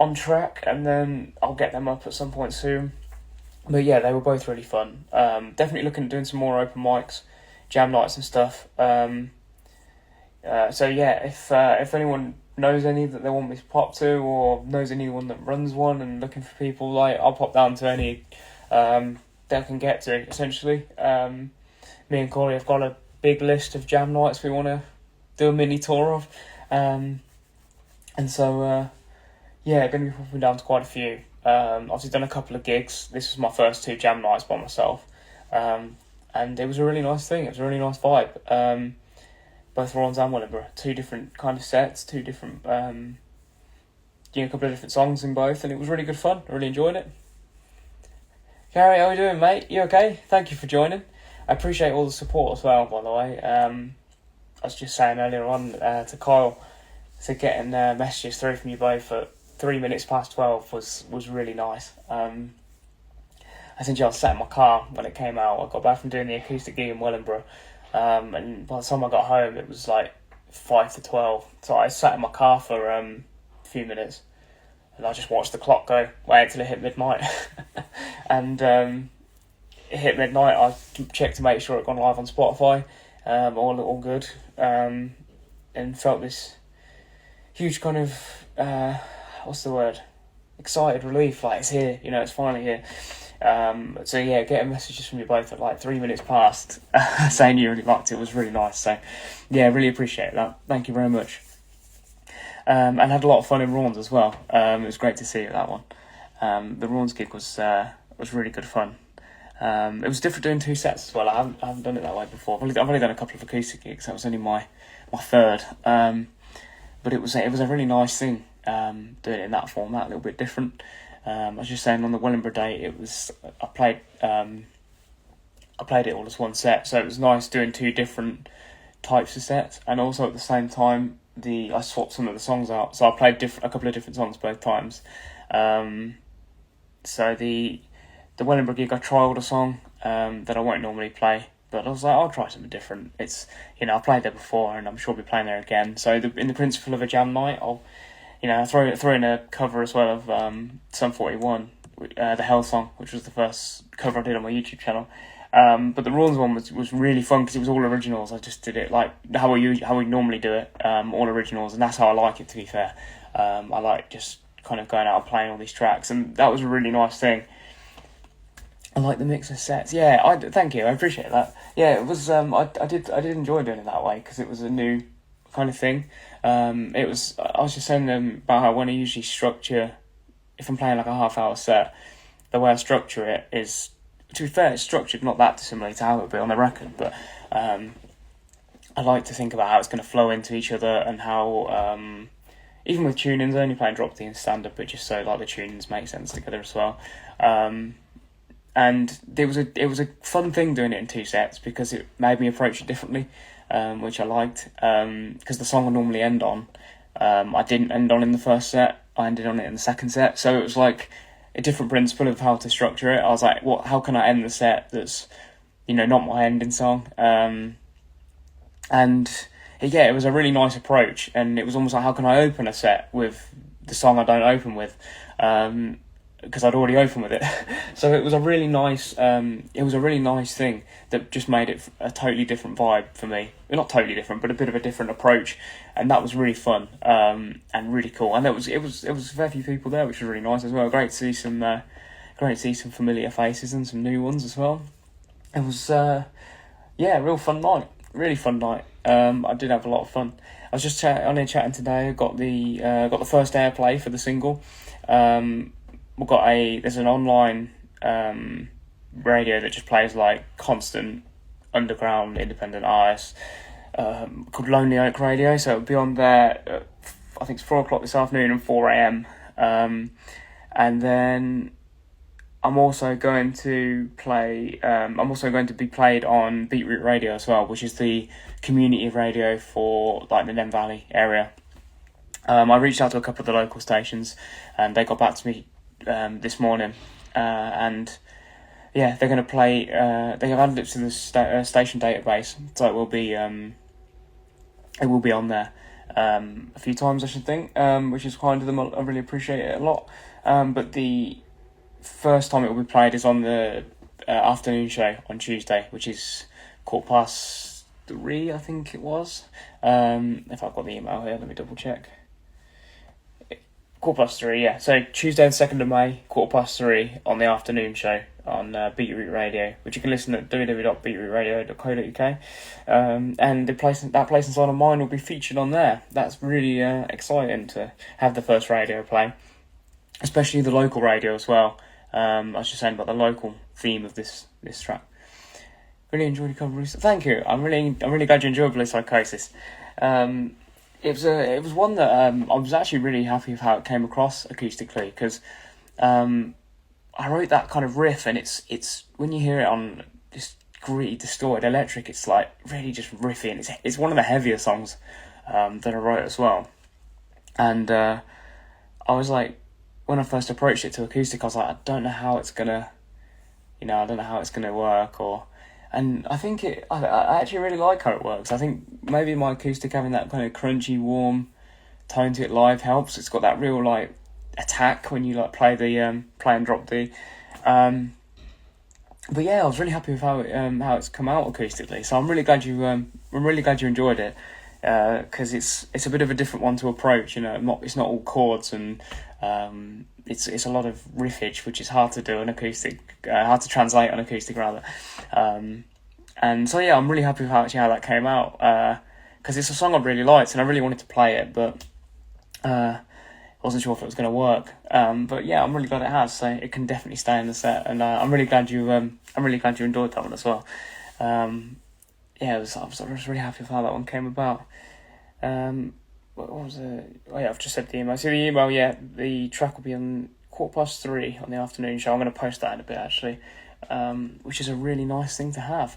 on track, and then I'll get them up at some point soon. But yeah, they were both really fun. Definitely looking at doing some more open mics, jam nights and stuff. So yeah, if anyone knows any that they want me to pop to, or knows anyone that runs one and looking for people, like, I'll pop down to any that I can get to, essentially. Me and Corey have got a big list of jam nights we want to do a mini tour of, and so yeah, going to be popping down to quite a few. Obviously done a couple of gigs. This was my first 2 jam nights by myself, and it was a really nice thing. It was a really nice vibe. Both Rawns and Wellingborough, 2 different kind of sets, 2 different, a couple of different songs in both, and it was really good fun. I really enjoyed it. Gary, how are you doing, mate? You okay? Thank you for joining. I appreciate all the support as well, by the way. I was just saying earlier on to Kyle, to getting messages through from you both at 3 minutes past 12 was really nice. Essentially, I was sat in my car when it came out. I got back from doing the acoustic gig in Wellingborough, and by the time I got home, it was like 5 to 12. So I sat in my car for a few minutes, and I just watched the clock go, wait till it hit midnight. And it hit midnight. I checked to make sure it gone live on Spotify, all good, and felt this huge kind of what's the word? Excited relief, like it's here, it's finally here. So yeah, getting messages from you both at like 3 minutes past saying you really liked it was really nice. So yeah, really appreciate that. Thank you very much. And had a lot of fun in Rawns as well. It was great to see you at that one. The Rawns gig was really good fun. It was different doing 2 sets as well. I haven't done it that way before. I've only done a couple of acoustic gigs. That was only my third. But it was a really nice thing, doing it in that format, a little bit different. I was just saying, on the Wellingborough day, I played it all as one set, so it was nice doing 2 different types of sets, and also at the same time I swapped some of the songs out, so I played a couple of different songs both times. So the Wellingborough gig, I trialled a song that I won't normally play, but I was like, I'll try something different. It's, I played there before, and I'm sure I'll be playing there again. So in the principle of a jam night, I'll throw in a cover as well of Sum 41, the Hell song, which was the first cover I did on my YouTube channel. But the Rawns one was really fun because it was all originals. I just did it like how we normally do it, all originals, and that's how I like it, to be fair. I like just kind of going out and playing all these tracks, and that was a really nice thing. I like the mix of sets. Yeah, thank you. I appreciate that. Yeah, it was. I did enjoy doing it that way because it was a new kind of thing. I was just saying about how when I usually structure, if I'm playing like a half-hour set, the way I structure it is, to be fair, it's structured not that dissimilar to how it would be on the record, but I like to think about how it's going to flow into each other, and how even with tunings, I only playing drop D and standard, but just so like the tunings make sense together as well. And it was a fun thing doing it in 2 sets because it made me approach it differently, which I liked. Because the song I normally end on, I didn't end on in the first set. I ended on it in the second set, so it was like a different principle of how to structure it. I was like, how can I end the set that's, not my ending song? And yeah, it was a really nice approach, and it was almost like, how can I open a set with the song I don't open with? because I'd already opened with it. So it was a really nice thing that just made it a totally different vibe for me. Well, not totally different, but a bit of a different approach, and that was really fun and really cool. And it was a fair few people there, which was really nice as well. Great to see some familiar faces and some new ones as well. It was real fun night, really fun night. I did have a lot of fun. I was just on here chatting today. I got the first airplay for the single. There's an online radio that just plays like constant underground independent artists called Lonely Oak Radio. So it'll be on there. I think it's 4:00 this afternoon and 4 a.m. And then I'm also going to play. I'm also going to be played on Beetroot Radio as well, which is the community radio for like the Nem Valley area. I reached out to a couple of the local stations, and they got back to me this morning, and yeah, they're going to play. They have added it to the station database, so it will be on there a few times, I should think, which is kind of them. I really appreciate it a lot. But the first time it will be played is on the afternoon show on Tuesday, which is 3:15, I think it was. If I've got the email here, let me double check. 3:15, yeah. So Tuesday the 2nd of May, 3:15 on the afternoon show on Beetroot Radio, which you can listen at www.beetrootradio.co.uk. And that place inside of mine will be featured on there. That's really exciting to have the first radio play, especially the local radio as well. I was just saying about the local theme of this track. Really enjoyed the cover. Thank you. I'm really glad you enjoyed Bliss Psychosis. It was one that I was actually really happy with how it came across acoustically, because I wrote that kind of riff, and it's when you hear it on this gritty, distorted electric, it's like really just riffy, and it's one of the heavier songs that I wrote as well. And I was like, when I first approached it to acoustic, I was like, I don't know how it's gonna work, and I think I actually really like how it works. I think maybe my acoustic having that kind of crunchy, warm tone to it live helps. It's got that real like attack when you like play and drop D. But yeah, I was really happy with how it's come out acoustically. So I'm really glad you enjoyed it, because it's a bit of a different one to approach. It's not all chords, and it's a lot of riffage, which is hard to do on acoustic, hard to translate on acoustic rather. And so yeah, I'm really happy with how that came out, because it's a song I really liked and I really wanted to play it, but wasn't sure if it was going to work. But yeah, I'm really glad it has. So it can definitely stay in the set, and I'm really glad you enjoyed that one as well. Yeah, I was really happy with how that one came about. What was it? Oh yeah, I've just said the email. So the email, yeah, the track will be on 3:15 on the afternoon show. I'm going to post that in a bit actually, which is a really nice thing to have.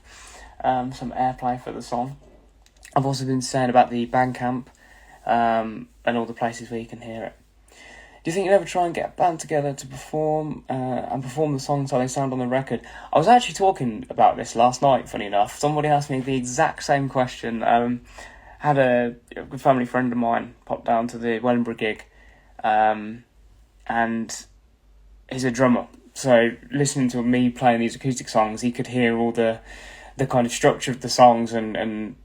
Some airplay for the song. I've also been saying about the Bandcamp and all the places where you can hear it. Do you think you'd ever try and get a band together to perform the songs how they sound on the record? I was actually talking about this last night, funny enough. Somebody asked me the exact same question. Had a good family friend of mine pop down to the Wellingborough gig, and he's a drummer. So listening to me playing these acoustic songs, he could hear all the kind of structure of the songs, and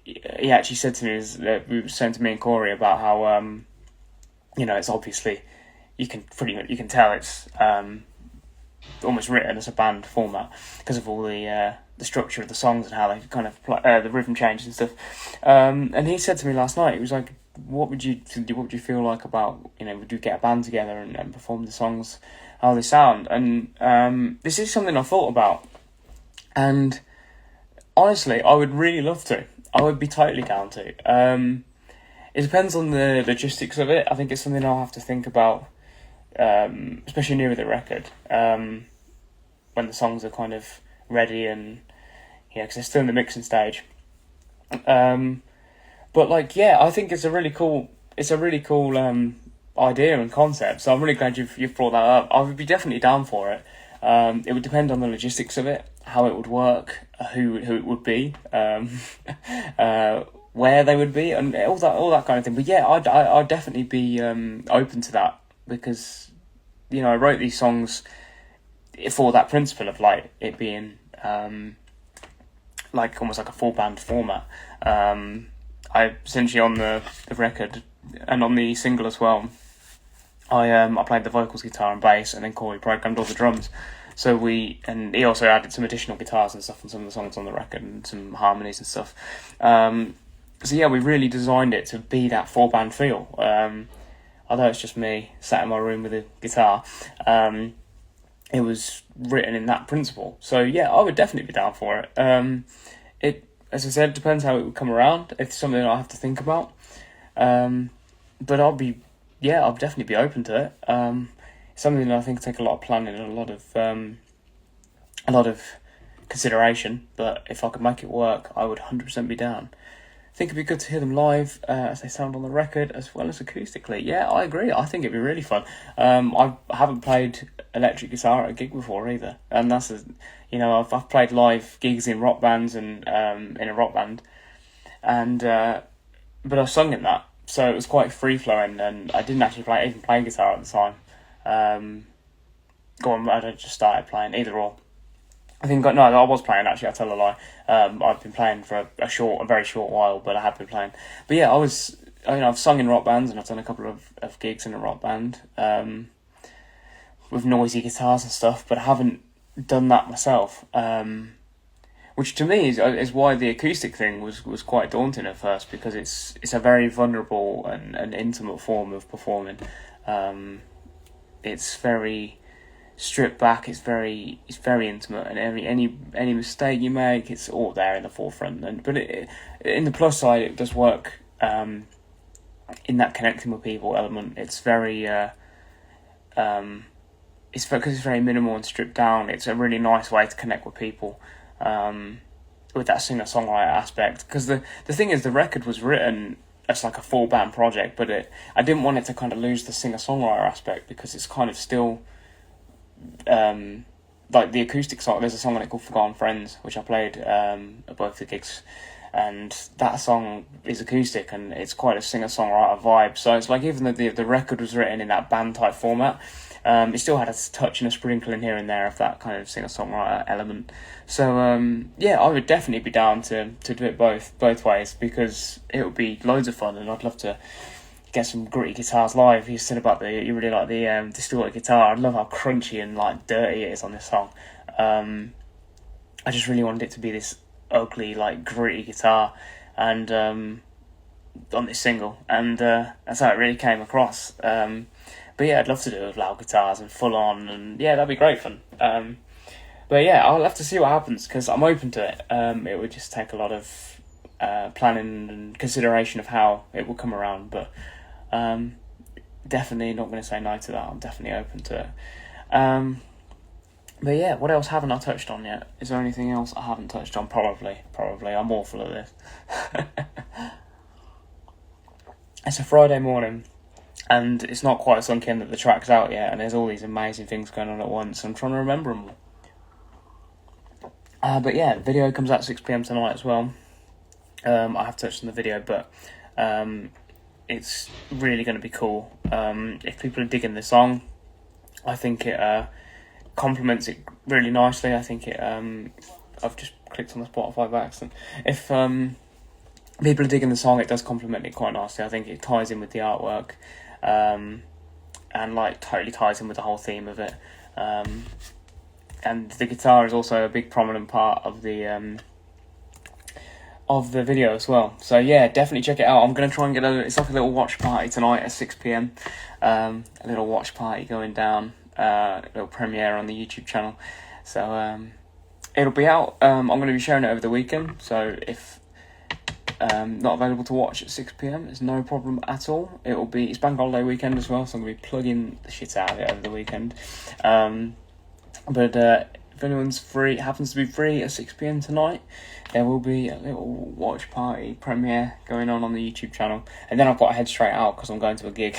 he actually said to me, we were saying to me and Corey about how it's obviously you can tell it's almost written as a band format because of all the structure of the songs and how they kind of play, the rhythm changes and stuff. And he said to me last night, he was like, what would you feel like about, would you get a band together and perform the songs how they sound? And this is something I thought about, and honestly I would really love to. I would be totally down to. It depends on the logistics of it. I think it's something I'll have to think about, especially near the record, when the songs are kind of ready, and because they're still in the mixing stage. But I think it's a really cool idea and concept. So I'm really glad you've brought that up. I would be definitely down for it. It would depend on the logistics of it, how it would work, who it would be, where they would be, and all that kind of thing. But yeah, I'd definitely be open to that, because I wrote these songs for that principle of like it being like almost like a full band format. I essentially on the record and on the single as well, I played the vocals, guitar and bass, and then Corey programmed all the drums. So he also added some additional guitars and stuff on some of the songs on the record and some harmonies and stuff. So yeah, we really designed it to be that 4-band feel. Although it's just me sat in my room with a guitar, it was written in that principle. So yeah, I would definitely be down for it. It, as I said, depends how it would come around. It's something I have to think about. But I'll definitely be open to it. It's something that I think take a lot of planning and a lot of consideration. But if I could make it work, I would 100% be down. I think it'd be good to hear them live as they sound on the record as well as acoustically. Yeah, I agree. I think it'd be really fun. I haven't played electric guitar at a gig before either, and I've played live gigs in rock bands and in a rock band, and but I sung in that, so it was quite free flowing, and I didn't actually even play guitar at the time. I just started playing either or. I was playing actually. I tell a lie. I've been playing for a very short while, but I have been playing. But yeah, I've sung in rock bands and I've done a couple of gigs in a rock band with noisy guitars and stuff, but I haven't done that myself. Which to me is why the acoustic thing was quite daunting at first, because it's a very vulnerable and intimate form of performing. It's very stripped back. It's very intimate, and any mistake you make, it's all there in the forefront. In the plus side, it does work in that connecting with people element. It's very it's because it's very minimal and stripped down. It's a really nice way to connect with people with that singer-songwriter aspect. Because the thing is, the record was written as like a full band project, but I didn't want it to kind of lose the singer-songwriter aspect, because it's kind of still like the acoustic song. There's a song on it called Forgotten Friends, which I played at both the gigs, and that song is acoustic and it's quite a singer-songwriter vibe. So it's like, even though the record was written in that band type format, it still had a touch and a sprinkle in here and there of that kind of singer-songwriter element. So I would definitely be down to do it both ways, because it would be loads of fun, and I'd love to get some gritty guitars live. You said about you really like the distorted guitar. I love how crunchy and like dirty it is on this song. I just really wanted it to be this ugly, like gritty guitar, and on this single, and that's how it really came across. But yeah, I'd love to do it with loud guitars and full on, and yeah, that'd be great fun. But yeah, I'll have to see what happens, because I'm open to it. It would just take a lot of planning and consideration of how it will come around, but definitely not going to say no to that. I'm definitely open to it. But yeah, what else haven't I touched on yet? Is there anything else I haven't touched on? Probably. I'm awful at this. It's a Friday morning, and it's not quite sunk in that the track's out yet, and there's all these amazing things going on at once. I'm trying to remember them all. But yeah, the video comes out 6 p.m. tonight as well. I have touched on the video, but it's really going to be cool. If people are digging the song, I think it complements it really nicely. I think it I've just clicked on the Spotify by accident. If people are digging the song, it does complement it quite nicely. I think it ties in with the artwork, and like totally ties in with the whole theme of it. And the guitar is also a big prominent part of the video as well. So yeah, definitely check it out. I'm going to try and it's like a little watch party tonight at 6 p.m. A little watch party going down, a little premiere on the YouTube channel. So it'll be out. I'm going to be sharing it over the weekend. So if not available to watch at 6 p.m, it's no problem at all. It's bank holiday weekend as well, so I'm going to be plugging the shit out of it over the weekend. But if anyone's happens to be free at 6 p.m. tonight, there will be a little watch party premiere going on the YouTube channel. And then I've got to head straight out because I'm going to a gig.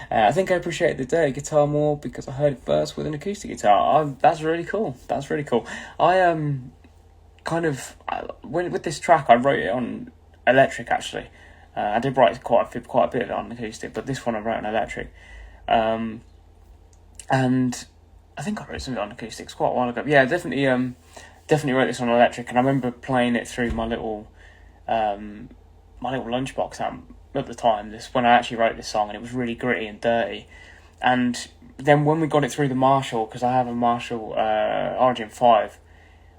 I think I appreciate the dirty guitar more because I heard it first with an acoustic guitar. That's really cool. I with this track, I wrote it on electric actually. I did write quite a bit on acoustic, but this one I wrote on electric. and I think I wrote something on acoustics quite a while ago. Yeah, definitely wrote this on electric, and I remember playing it through my little lunchbox amp at the time. This when I actually wrote this song, and it was really gritty and dirty. And then when we got it through the Marshall, because I have a Marshall Origin 5,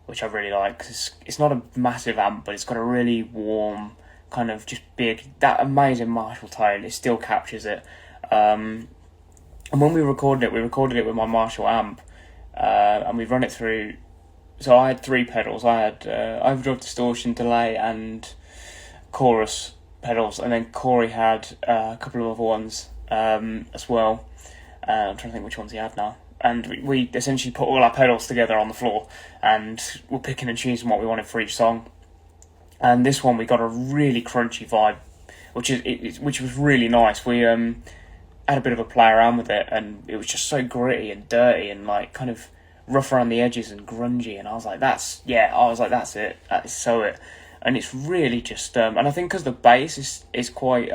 which I really like, because it's not a massive amp, but it's got a really warm, kind of just big, that amazing Marshall tone. It still captures it. And when we recorded it with my Marshall amp, and we run it through. So I had 3 pedals. I had overdrive, distortion, delay, and chorus pedals, and then Corey had a couple of other ones as well. I'm trying to think which ones he had now. And we essentially put all our pedals together on the floor, and we're picking and choosing what we wanted for each song. And this one, we got a really crunchy vibe, which was really nice. We had a bit of a play around with it, and it was just so gritty and dirty and like kind of rough around the edges and grungy. And I was like, that's it. That is so it. And it's really just, and I think because the bass is quite,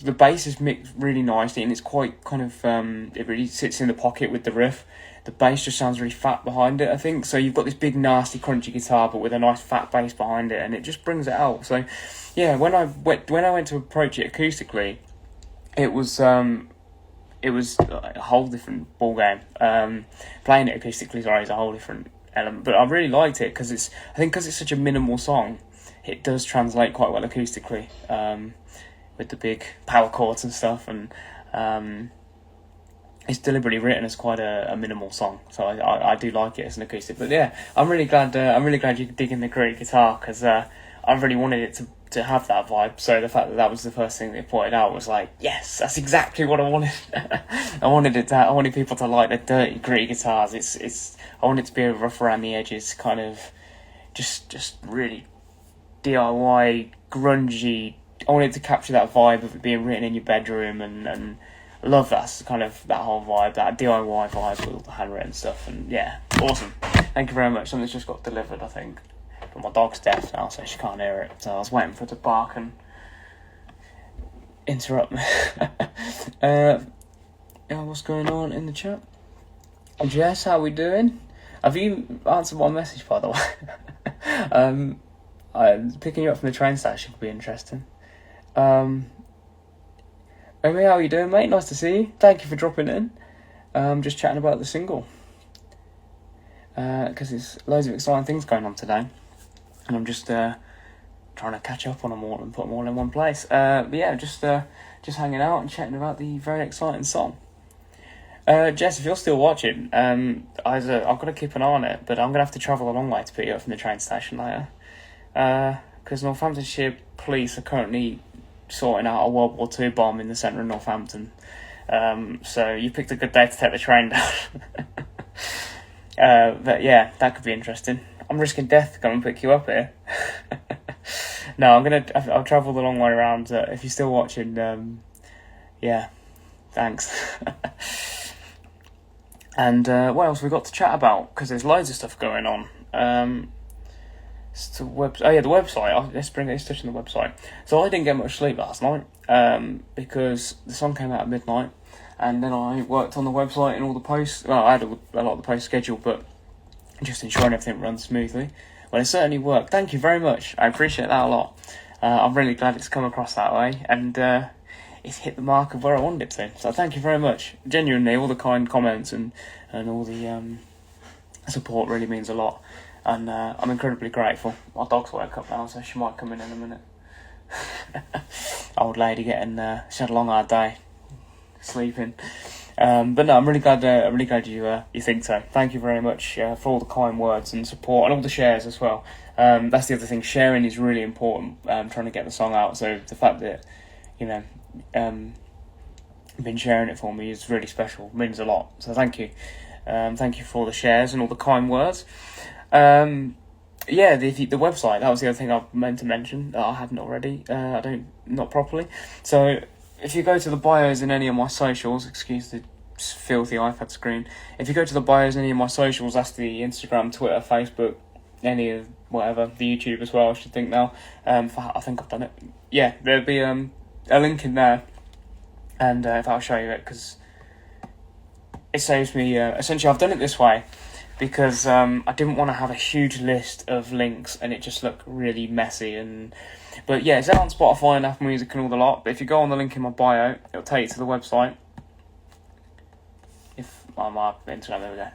the bass is mixed really nicely, and it's quite kind of, it really sits in the pocket with the riff. The bass just sounds really fat behind it, I think. So you've got this big, nasty, crunchy guitar, but with a nice fat bass behind it, and it just brings it out. So, yeah, when I went to approach it acoustically, it was a whole different ball game. Playing it acoustically is a whole different element, but I really liked it because it's such a minimal song, it does translate quite well acoustically, with the big power chords and stuff, and it's deliberately written as quite a minimal song, so I do like it as an acoustic. But yeah, I'm really glad you could dig in the great guitar, because I really wanted it to have that vibe. So the fact that was the first thing they pointed out was like, yes, that's exactly what I wanted. I wanted people to like the dirty, gritty guitars. I want it to be rough around the edges, kind of just really DIY, grungy. I wanted to capture that vibe of it being written in your bedroom, and I love that kind of that whole vibe, that DIY vibe with all the handwritten stuff. And yeah, awesome. Thank you very much. Something's just got delivered, I think. But my dog's deaf now, so she can't hear it. So I was waiting for her to bark and interrupt me. Yeah, what's going on in the chat? Jess, how we doing? Have you answered my message, by the way? Picking you up from the train station could be interesting. Amy, how are you doing, mate? Nice to see you. Thank you for dropping in. Just chatting about the single. Because there's loads of exciting things going on today. And I'm just trying to catch up on them all and put them all in one place. But yeah, just hanging out and chatting about the very exciting song. Jess, if you're still watching, I've got to keep an eye on it, but I'm going to have to travel a long way to pick you up from the train station later. Because Northamptonshire police are currently sorting out a World War II bomb in the centre of Northampton. So you picked a good day to take the train down. But yeah, that could be interesting. I'm risking death to come and pick you up here. No, I'll travel the long way around. If you're still watching, yeah, thanks. And what else we got to chat about? Because there's loads of stuff going on. The website. Let's touch on the website. So I didn't get much sleep last night because the song came out at midnight, and then I worked on the website and all the posts. Well, I had a lot of the posts scheduled, but just ensuring everything runs smoothly. Well, it certainly worked. Thank you very much. I appreciate that a lot. I'm really glad it's come across that way, and it's hit the mark of where I wanted it to. So thank you very much. Genuinely, all the kind comments and all the support really means a lot. And I'm incredibly grateful. My dog's woke up now, so she might come in a minute. Old lady getting, she had a long hard day, sleeping. But no, I'm really glad you think so. Thank you very much for all the kind words and support and all the shares as well. That's the other thing. Sharing is really important. Trying to get the song out. So the fact that been sharing it for me is really special. It means a lot. So thank you. Thank you for all the shares and all the kind words. The website, that was the other thing I meant to mention that I hadn't already. Not properly. So if you go to the bios in any of my socials, excuse the filthy iPad screen. If you go to the bios in any of my socials, that's the Instagram, Twitter, Facebook, any of whatever, the YouTube as well, I should think now. I think I've done it. Yeah, there'll be a link in there, and if I'll show you it, because it saves me. Essentially, I've done it this way because I didn't want to have a huge list of links and it just looked really messy. But yeah, it's out on Spotify and Apple Music and all the lot. But if you go on the link in my bio, it'll take you to the website. If my internet, there we go.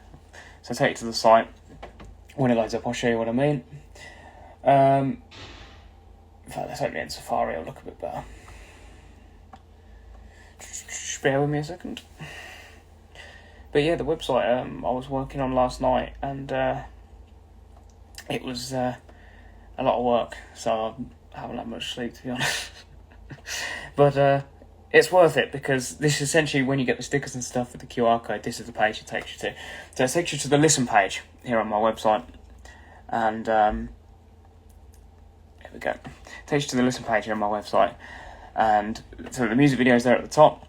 So I'll take you to the site. When it loads up, I'll show you what I mean. In fact, let's open it in Safari. It'll look a bit better. Just bear with me a second. But yeah, the website I was working on last night, and it was a lot of work, so I haven't had much sleep, to be honest. But it's worth it, because this is essentially, when you get the stickers and stuff with the QR code, this is the page it takes you to. So it takes you to the listen page here on my website, and here we go. It takes you to the listen page here on my website, and so the music video is there at the top,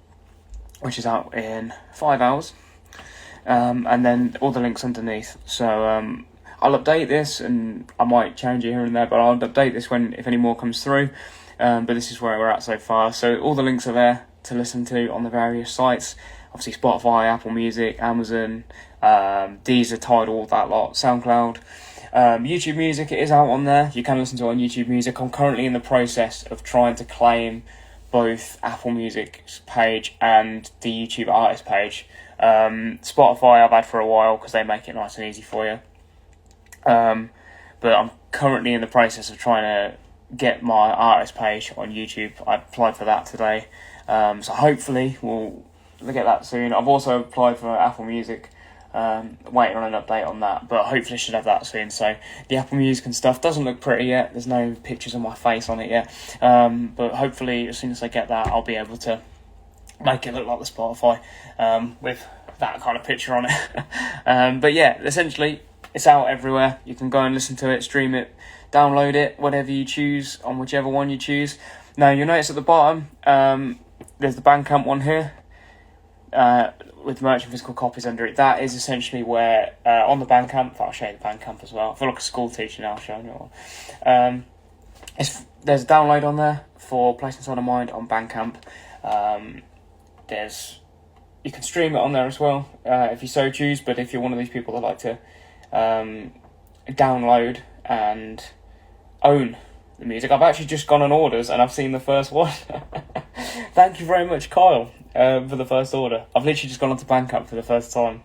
which is out in 5 hours. And then all the links underneath. So I'll update this, and I might change it here and there, but I'll update this if any more comes through. But this is where we're at so far. So all the links are there to listen to on the various sites. Obviously Spotify, Apple Music, Amazon, Deezer, Tidal, that lot, SoundCloud. YouTube Music, it is out on there. You can listen to it on YouTube Music. I'm currently in the process of trying to claim both Apple Music's page and the YouTube artist page. Spotify I've had for a while because they make it nice and easy for you. But I'm currently in the process of trying to get my artist page on YouTube. I applied for that today. So hopefully we'll get that soon. I've also applied for Apple Music. Waiting on an update on that, but hopefully I should have that soon. So the Apple Music and stuff doesn't look pretty yet. There's no pictures of my face on it yet. But hopefully as soon as I get that, I'll be able to make it look like the Spotify with that kind of picture on it. But yeah, essentially it's out everywhere. You can go and listen to it, stream it, download it, whatever you choose, on whichever one you choose. Now you'll notice at the bottom there's the Bandcamp one here with merch and physical copies under it. That is essentially where on the Bandcamp, I'll show you the Bandcamp as well. I feel like a school teacher now showing you all. There's a download on there for Place Inside of Mind on Bandcamp. You can stream it on there as well if you so choose, but if you're one of these people that like to download and own the music, I've actually just gone on orders and I've seen the first one. Thank you very much, Kyle, for the first order. I've literally just gone onto Bandcamp for the first time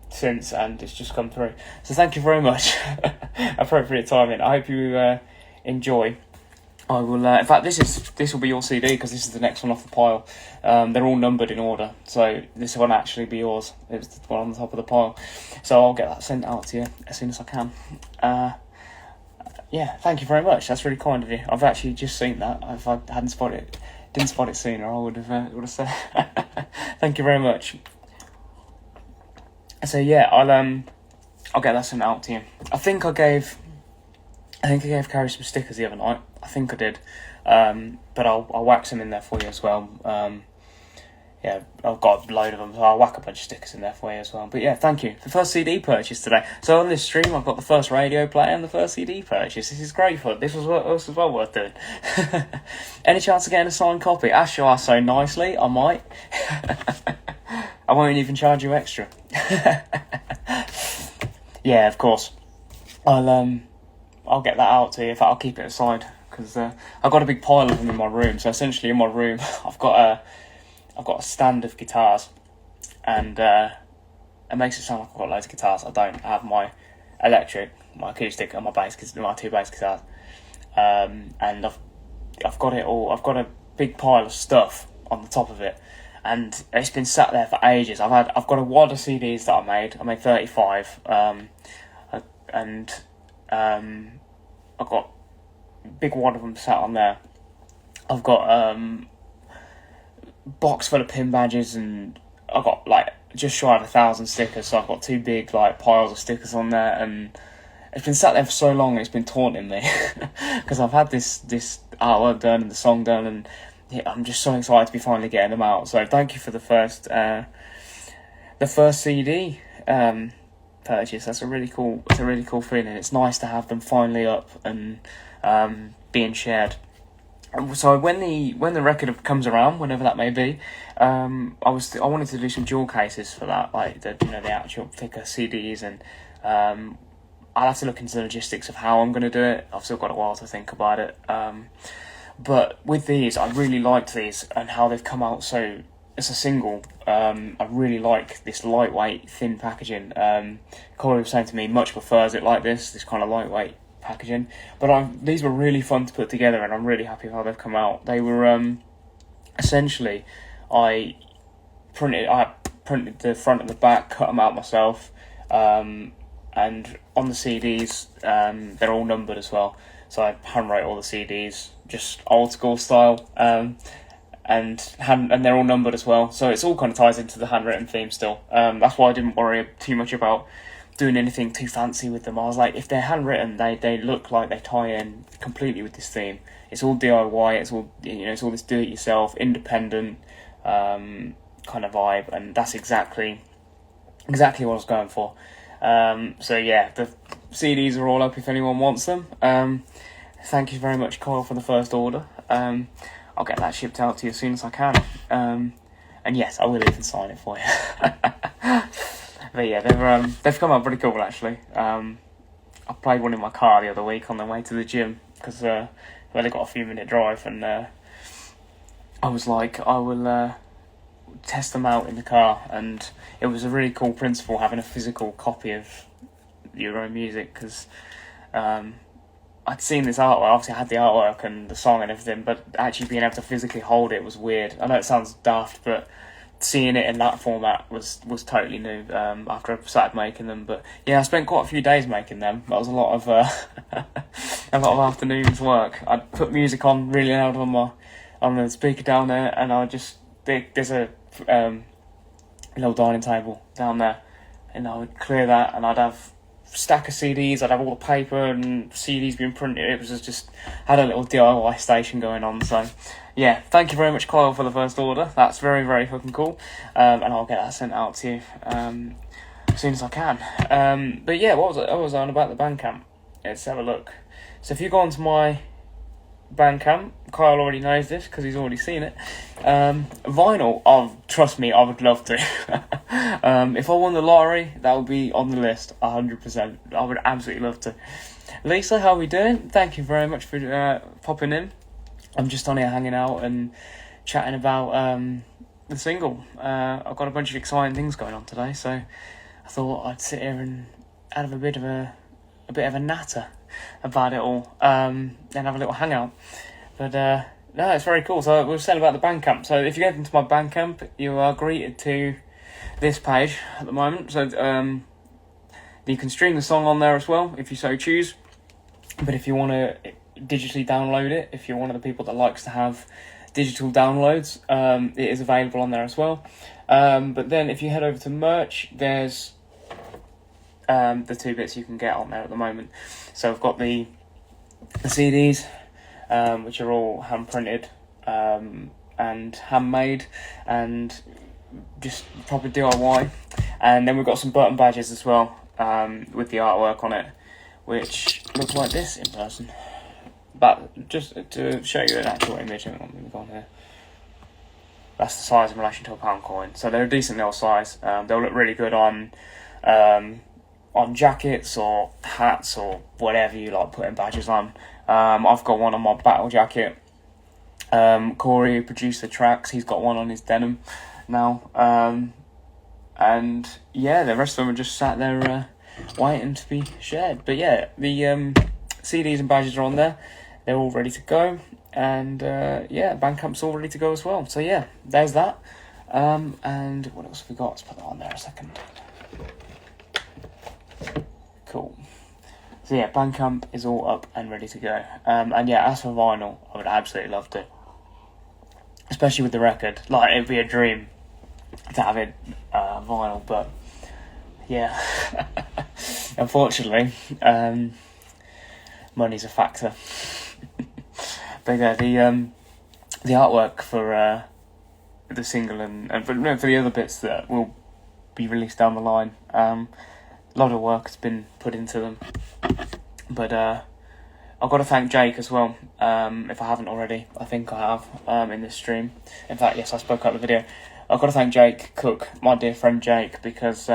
since, and it's just come through. So thank you very much. Appropriate timing. I hope you enjoy. I will. In fact, this will be your CD because this is the next one off the pile. They're all numbered in order, so this one actually be yours. It's the one on the top of the pile, so I'll get that sent out to you as soon as I can. Yeah, thank you very much. That's really kind of you. I've actually just seen that. If I didn't spot it sooner, I would have said. Thank you very much. So yeah, I'll get that sent out to you. I think I gave Carrie some stickers the other night. I think I did, but I'll whack some in there for you as well. Yeah, I've got a load of them, so I'll whack a bunch of stickers in there for you as well. But yeah, thank you. The first CD purchase today. So on this stream, I've got the first radio player and the first CD purchase. This is great fun. This was well worth doing. Any chance of getting a signed copy? Ash, you are so nicely. I might. I won't even charge you extra. Yeah, of course. I'll get that out to you. If I'll keep it aside because I've got a big pile of them in my room. So essentially, in my room, I've got a stand of guitars, and it makes it sound like I've got loads of guitars. I don't. I have my electric, my acoustic, and my two bass guitars, and I've got it all. I've got a big pile of stuff on the top of it, and it's been sat there for ages. I've got a wad of CDs that I made. I made 35, and I've got a big wad of them sat on there. I've got box full of pin badges, and I've got like just shy of 1,000 stickers, so I've got two big like piles of stickers on there, and it's been sat there for so long and it's been taunting me because I've had this artwork done and the song done, and yeah, I'm just so excited to be finally getting them out. So thank you for the first CD purchase. That's a really cool feeling. It's nice to have them finally up and being shared. So when the record comes around, whenever that may be, I wanted to do some dual cases for that, like the actual thicker CDs, and I'll have to look into the logistics of how I'm going to do it. I've still got a while to think about it. But with these, I really liked these and how they've come out. So as a single, I really like this lightweight, thin packaging. Corey was saying to me, much prefers it like this kind of lightweight packaging. But these were really fun to put together, and I'm really happy with how they've come out. They were essentially, I printed the front and the back, cut them out myself, and on the CDs, they're all numbered as well. So I handwrite all the CDs, just old school style, and they're all numbered as well. So it's all kind of ties into the handwritten theme still. That's why I didn't worry too much about doing anything too fancy with them. I was like, if they're handwritten, they look like they tie in completely with this theme. It's all DIY. It's all it's all this do-it-yourself, independent kind of vibe, and that's exactly what I was going for. So yeah, the CDs are all up if anyone wants them. Thank you very much, Kyle, for the first order. I'll get that shipped out to you as soon as I can. And yes, I will even sign it for you. But yeah, they've come out pretty cool actually. I played one in my car the other week on the way to the gym because we only got a few-minute drive, and I was like, I will test them out in the car, and it was a really cool principle having a physical copy of your own music, because I'd seen this artwork. Obviously I had the artwork and the song and everything, but actually being able to physically hold it was weird. I know it sounds daft, but seeing it in that format was totally new after I started making them. But yeah, I spent quite a few days making them. That was a lot of a lot of afternoons work. I'd put music on really loud on the speaker down there, and there's a little dining table down there, and I would clear that, and I'd have a stack of CDs, I'd have all the paper and CDs being printed. It was just had a little DIY station going on. So yeah, thank you very much, Kyle, for the first order. That's very, very fucking cool, and I'll get that sent out to you as soon as I can. But yeah, what was I on about the Bandcamp? Let's have a look. So if you go onto my Bandcamp, Kyle already knows this because he's already seen it. Vinyl, trust me, I would love to. If I won the lottery, that would be on the list 100%. I would absolutely love to. Lisa, how are we doing? Thank you very much for popping in. I'm just on here hanging out and chatting about the single. I've got a bunch of exciting things going on today, so I thought I'd sit here and have a bit of a natter about it all, and have a little hangout. But no, it's very cool. So we were saying about the Bandcamp. So if you get into my Bandcamp, you are greeted to this page at the moment. So you can stream the song on there as well if you so choose. But if you want to digitally download it, if you're one of the people that likes to have digital downloads, it is available on there as well. But then if you head over to merch, there's the two bits you can get on there at the moment. So I've got the CDs, which are all hand printed and handmade and just proper DIY, and then we've got some button badges as well with the artwork on it, which looks like this in person. But just to show you an actual image, hang on, we've gone here. That's the size in relation to a pound coin, so they're a decent little size. They'll look really good on jackets or hats or whatever you like putting badges on. I've got one on my battle jacket. Corey, who produced the tracks, he's got one on his denim now. And yeah, the rest of them are just sat there waiting to be shared. But yeah, the CDs and badges are on there. They're all ready to go. And yeah, Bandcamp's all ready to go as well. So yeah, there's that. And what else have we got? Let's put that on there a second. Cool. So yeah, Bandcamp is all up and ready to go. And yeah, as for vinyl, I would absolutely love to. Especially with the record. Like, it'd be a dream to have it vinyl, but yeah. Unfortunately, money's a factor. But yeah, the artwork for the single and for the other bits that will be released down the line, a lot of work has been put into them, but I've got to thank Jake as well, if I haven't already. I think I have, in this stream. In fact, yes, I spoke out the video. I've got to thank Jake Cook, my dear friend Jake, because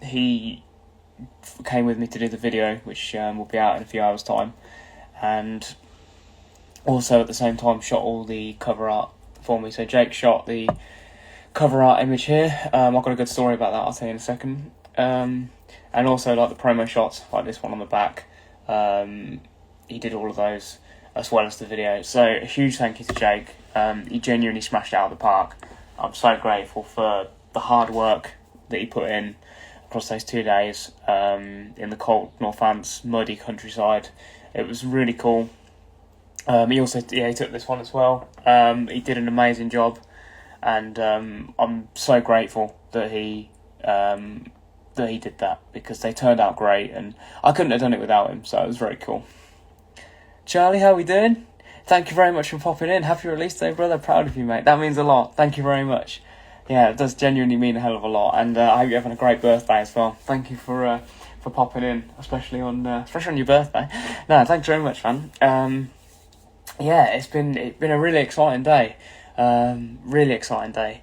he came with me to do the video, which will be out in a few hours' time, and also at the same time shot all the cover art for me. So Jake shot the cover art image here. I've got a good story about that, I'll tell you in a second. And also like the promo shots, like this one on the back. He did all of those as well as the video. So a huge thank you to Jake. He genuinely smashed it out of the park. I'm so grateful for the hard work that he put in across those 2 days in the cold Northants muddy countryside. It was really cool. He also he took this one as well. He did an amazing job, and I'm so grateful that he did that, because they turned out great, and I couldn't have done it without him. So it was very cool. Charlie, how are we doing? Thank you very much for popping in. Happy release day, brother. Proud of you, mate. That means a lot. Thank you very much. Yeah, it does genuinely mean a hell of a lot, and I hope you're having a great birthday as well. Thank you for popping in, especially on your birthday. No, thanks very much, man. Yeah, it's been a really exciting day. Really exciting day.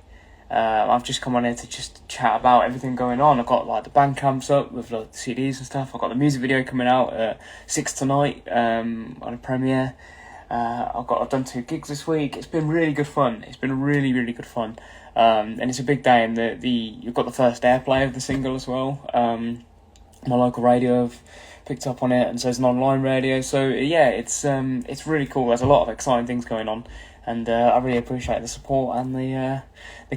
I've just come on here to just chat about everything going on. I've got like the Bandcamps up with like the CDs and stuff. I've got the music video coming out at 6 tonight on a premiere. I've done 2 gigs this week. It's been really good fun. It's been really, really good fun. And it's a big day, and you've got the first airplay of the single as well. My local radio have picked up on it, and so it's an online radio. So yeah, it's really cool. There's a lot of exciting things going on, and I really appreciate the support and the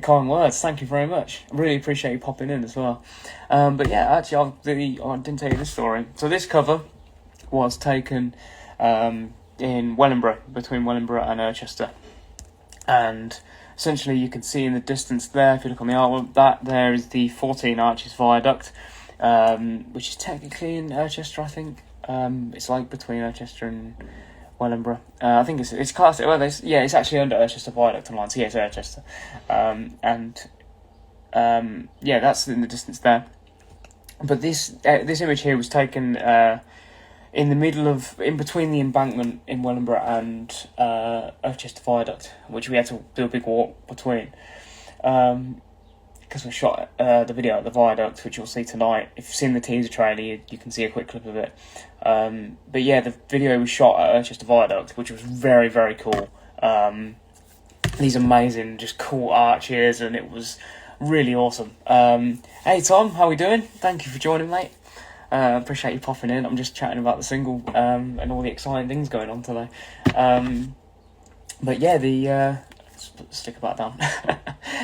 kind words. Thank you very much. I really appreciate you popping in as well. But yeah, actually, I didn't tell you this story. So this cover was taken in Wellingborough, between Wellingborough and Irchester, and essentially you can see in the distance there, if you look on the artwork, that there is the 14 Arches Viaduct, which is technically in Irchester, I think. It's like between Irchester and Wellingborough. I think it's classed. Well, it's actually under Irchester Viaduct line. So yeah, it's Irchester, yeah, that's in the distance there. But this image here was taken in between the embankment in Wellingborough and Irchester Viaduct, which we had to do a big walk between. Because we shot the video at the viaduct, which you'll see tonight. If you've seen the teaser trailer, you can see a quick clip of it. But yeah, the video was shot at Irchester Viaduct, which was very, very cool. These amazing, just cool arches, and it was really awesome. Hey Tom, how we doing? Thank you for joining, mate. Appreciate you popping in. I'm just chatting about the single and all the exciting things going on today. But yeah, let's put the sticker back down.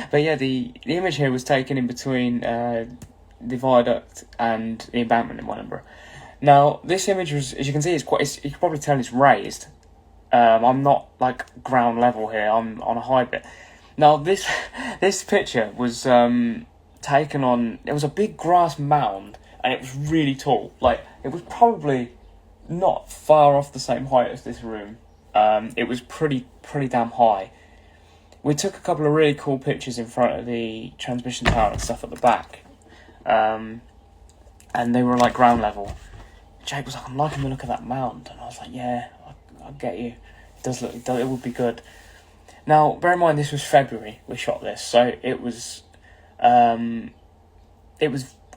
But yeah, the image here was taken in between the viaduct and the embankment in Wellingborough. Now, this image was, as you can see, you can probably tell it's raised. I'm not like ground level here. I'm on a high bit. Now, this picture was taken on. It was a big grass mound, and it was really tall. Like, it was probably not far off the same height as this room. It was pretty damn high. We took a couple of really cool pictures in front of the transmission tower and stuff at the back, and they were like ground level. Jake was like, "I'm liking the look of that mound," and I was like, "Yeah, I get you. It would be good." Now, bear in mind, this was February. We shot this, so it was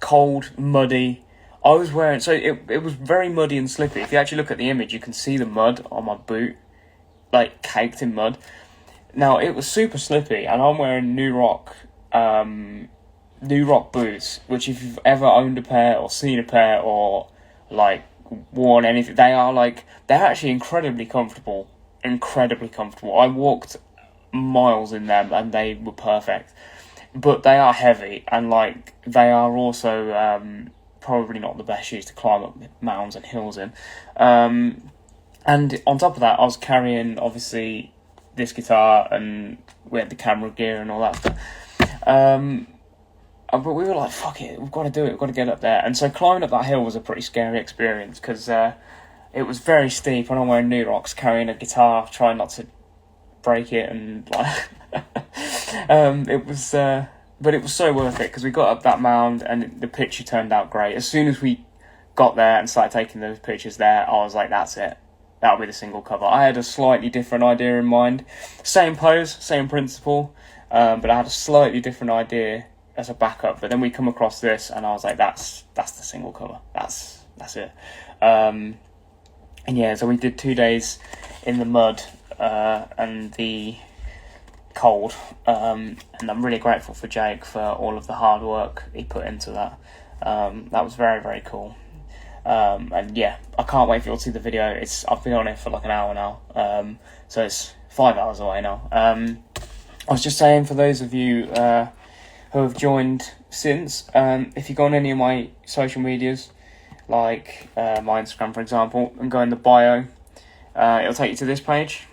cold, muddy. I was wearing, so it was very muddy and slippy. If you actually look at the image, you can see the mud on my boot, like caked in mud. Now, it was super slippy, and I'm wearing New Rock boots, which if you've ever owned a pair or seen a pair or like worn anything, they're actually incredibly comfortable. I walked miles in them, and they were perfect. But they are heavy, and like they are also probably not the best shoes to climb up mounds and hills in. And on top of that, I was carrying obviously this guitar, and we had the camera gear and all that stuff. But we were like, fuck it, we've got to do it, we've got to get up there. And so climbing up that hill was a pretty scary experience, because it was very steep, and I'm wearing New Rocks, carrying a guitar, trying not to break it, and like but it was so worth it, because we got up that mound and the picture turned out great. As soon as we got there and started taking those pictures there, I was like, that's it, that'll be the single cover. I had a slightly different idea in mind. Same pose, same principle, but I had a slightly different idea as a backup. But then we come across this, and I was like, that's the single cover. That's it. And yeah, so we did 2 days in the mud and the cold, and I'm really grateful for Jake for all of the hard work he put into that. That was very, very cool. And yeah, I can't wait for you all to see the video. I've been on it for like an hour now, so it's 5 hours away now. I was just saying, for those of you who have joined since, if you go on any of my social medias, like my Instagram for example, and go in the bio, it'll take you to this page.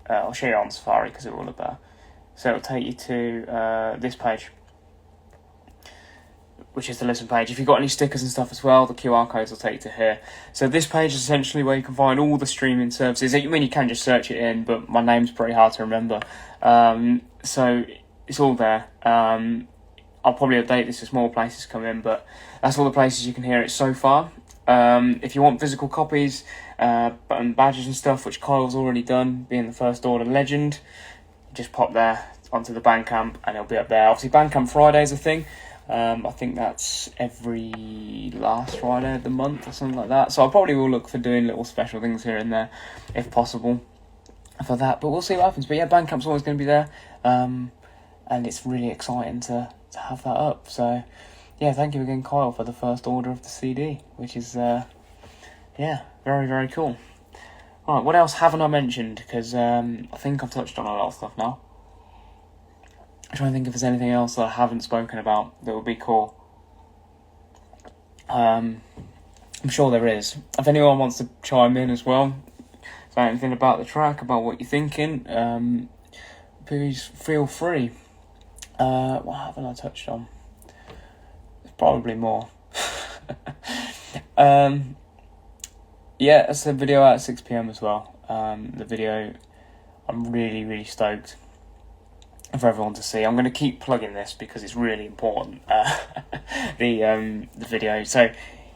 I'll show you on Safari because it will look better. So it'll take you to this page, which is the listen page. If you've got any stickers and stuff as well, the QR codes will take you to here. So this page is essentially where you can find all the streaming services. I mean, you can just search it in, but my name's pretty hard to remember. So it's all there. I'll probably update this as more places come in, but that's all the places you can hear it so far. If you want physical copies and badges and stuff, which Kyle's already done, being the First Order legend, just pop there onto the Bandcamp and it'll be up there. Obviously, Bandcamp Friday is a thing. I think that's every last Friday of the month or something like that. So I probably will look for doing little special things here and there, if possible, for that. But we'll see what happens. But yeah, Bandcamp's always going to be there, and it's really exciting to have that up. So yeah, thank you again, Kyle, for the first order of the CD, which is yeah, very, very cool. Right, what else haven't I mentioned? Because I think I've touched on a lot of stuff now. I'm trying to think if there's anything else that I haven't spoken about that would be cool. I'm sure there is. If anyone wants to chime in as well, say anything about the track, about what you're thinking, please feel free. What haven't I touched on? There's probably more. Yeah, it's a video out at 6 PM as well. The video, I'm really, really stoked for everyone to see. I'm going to keep plugging this because it's really important, the video. So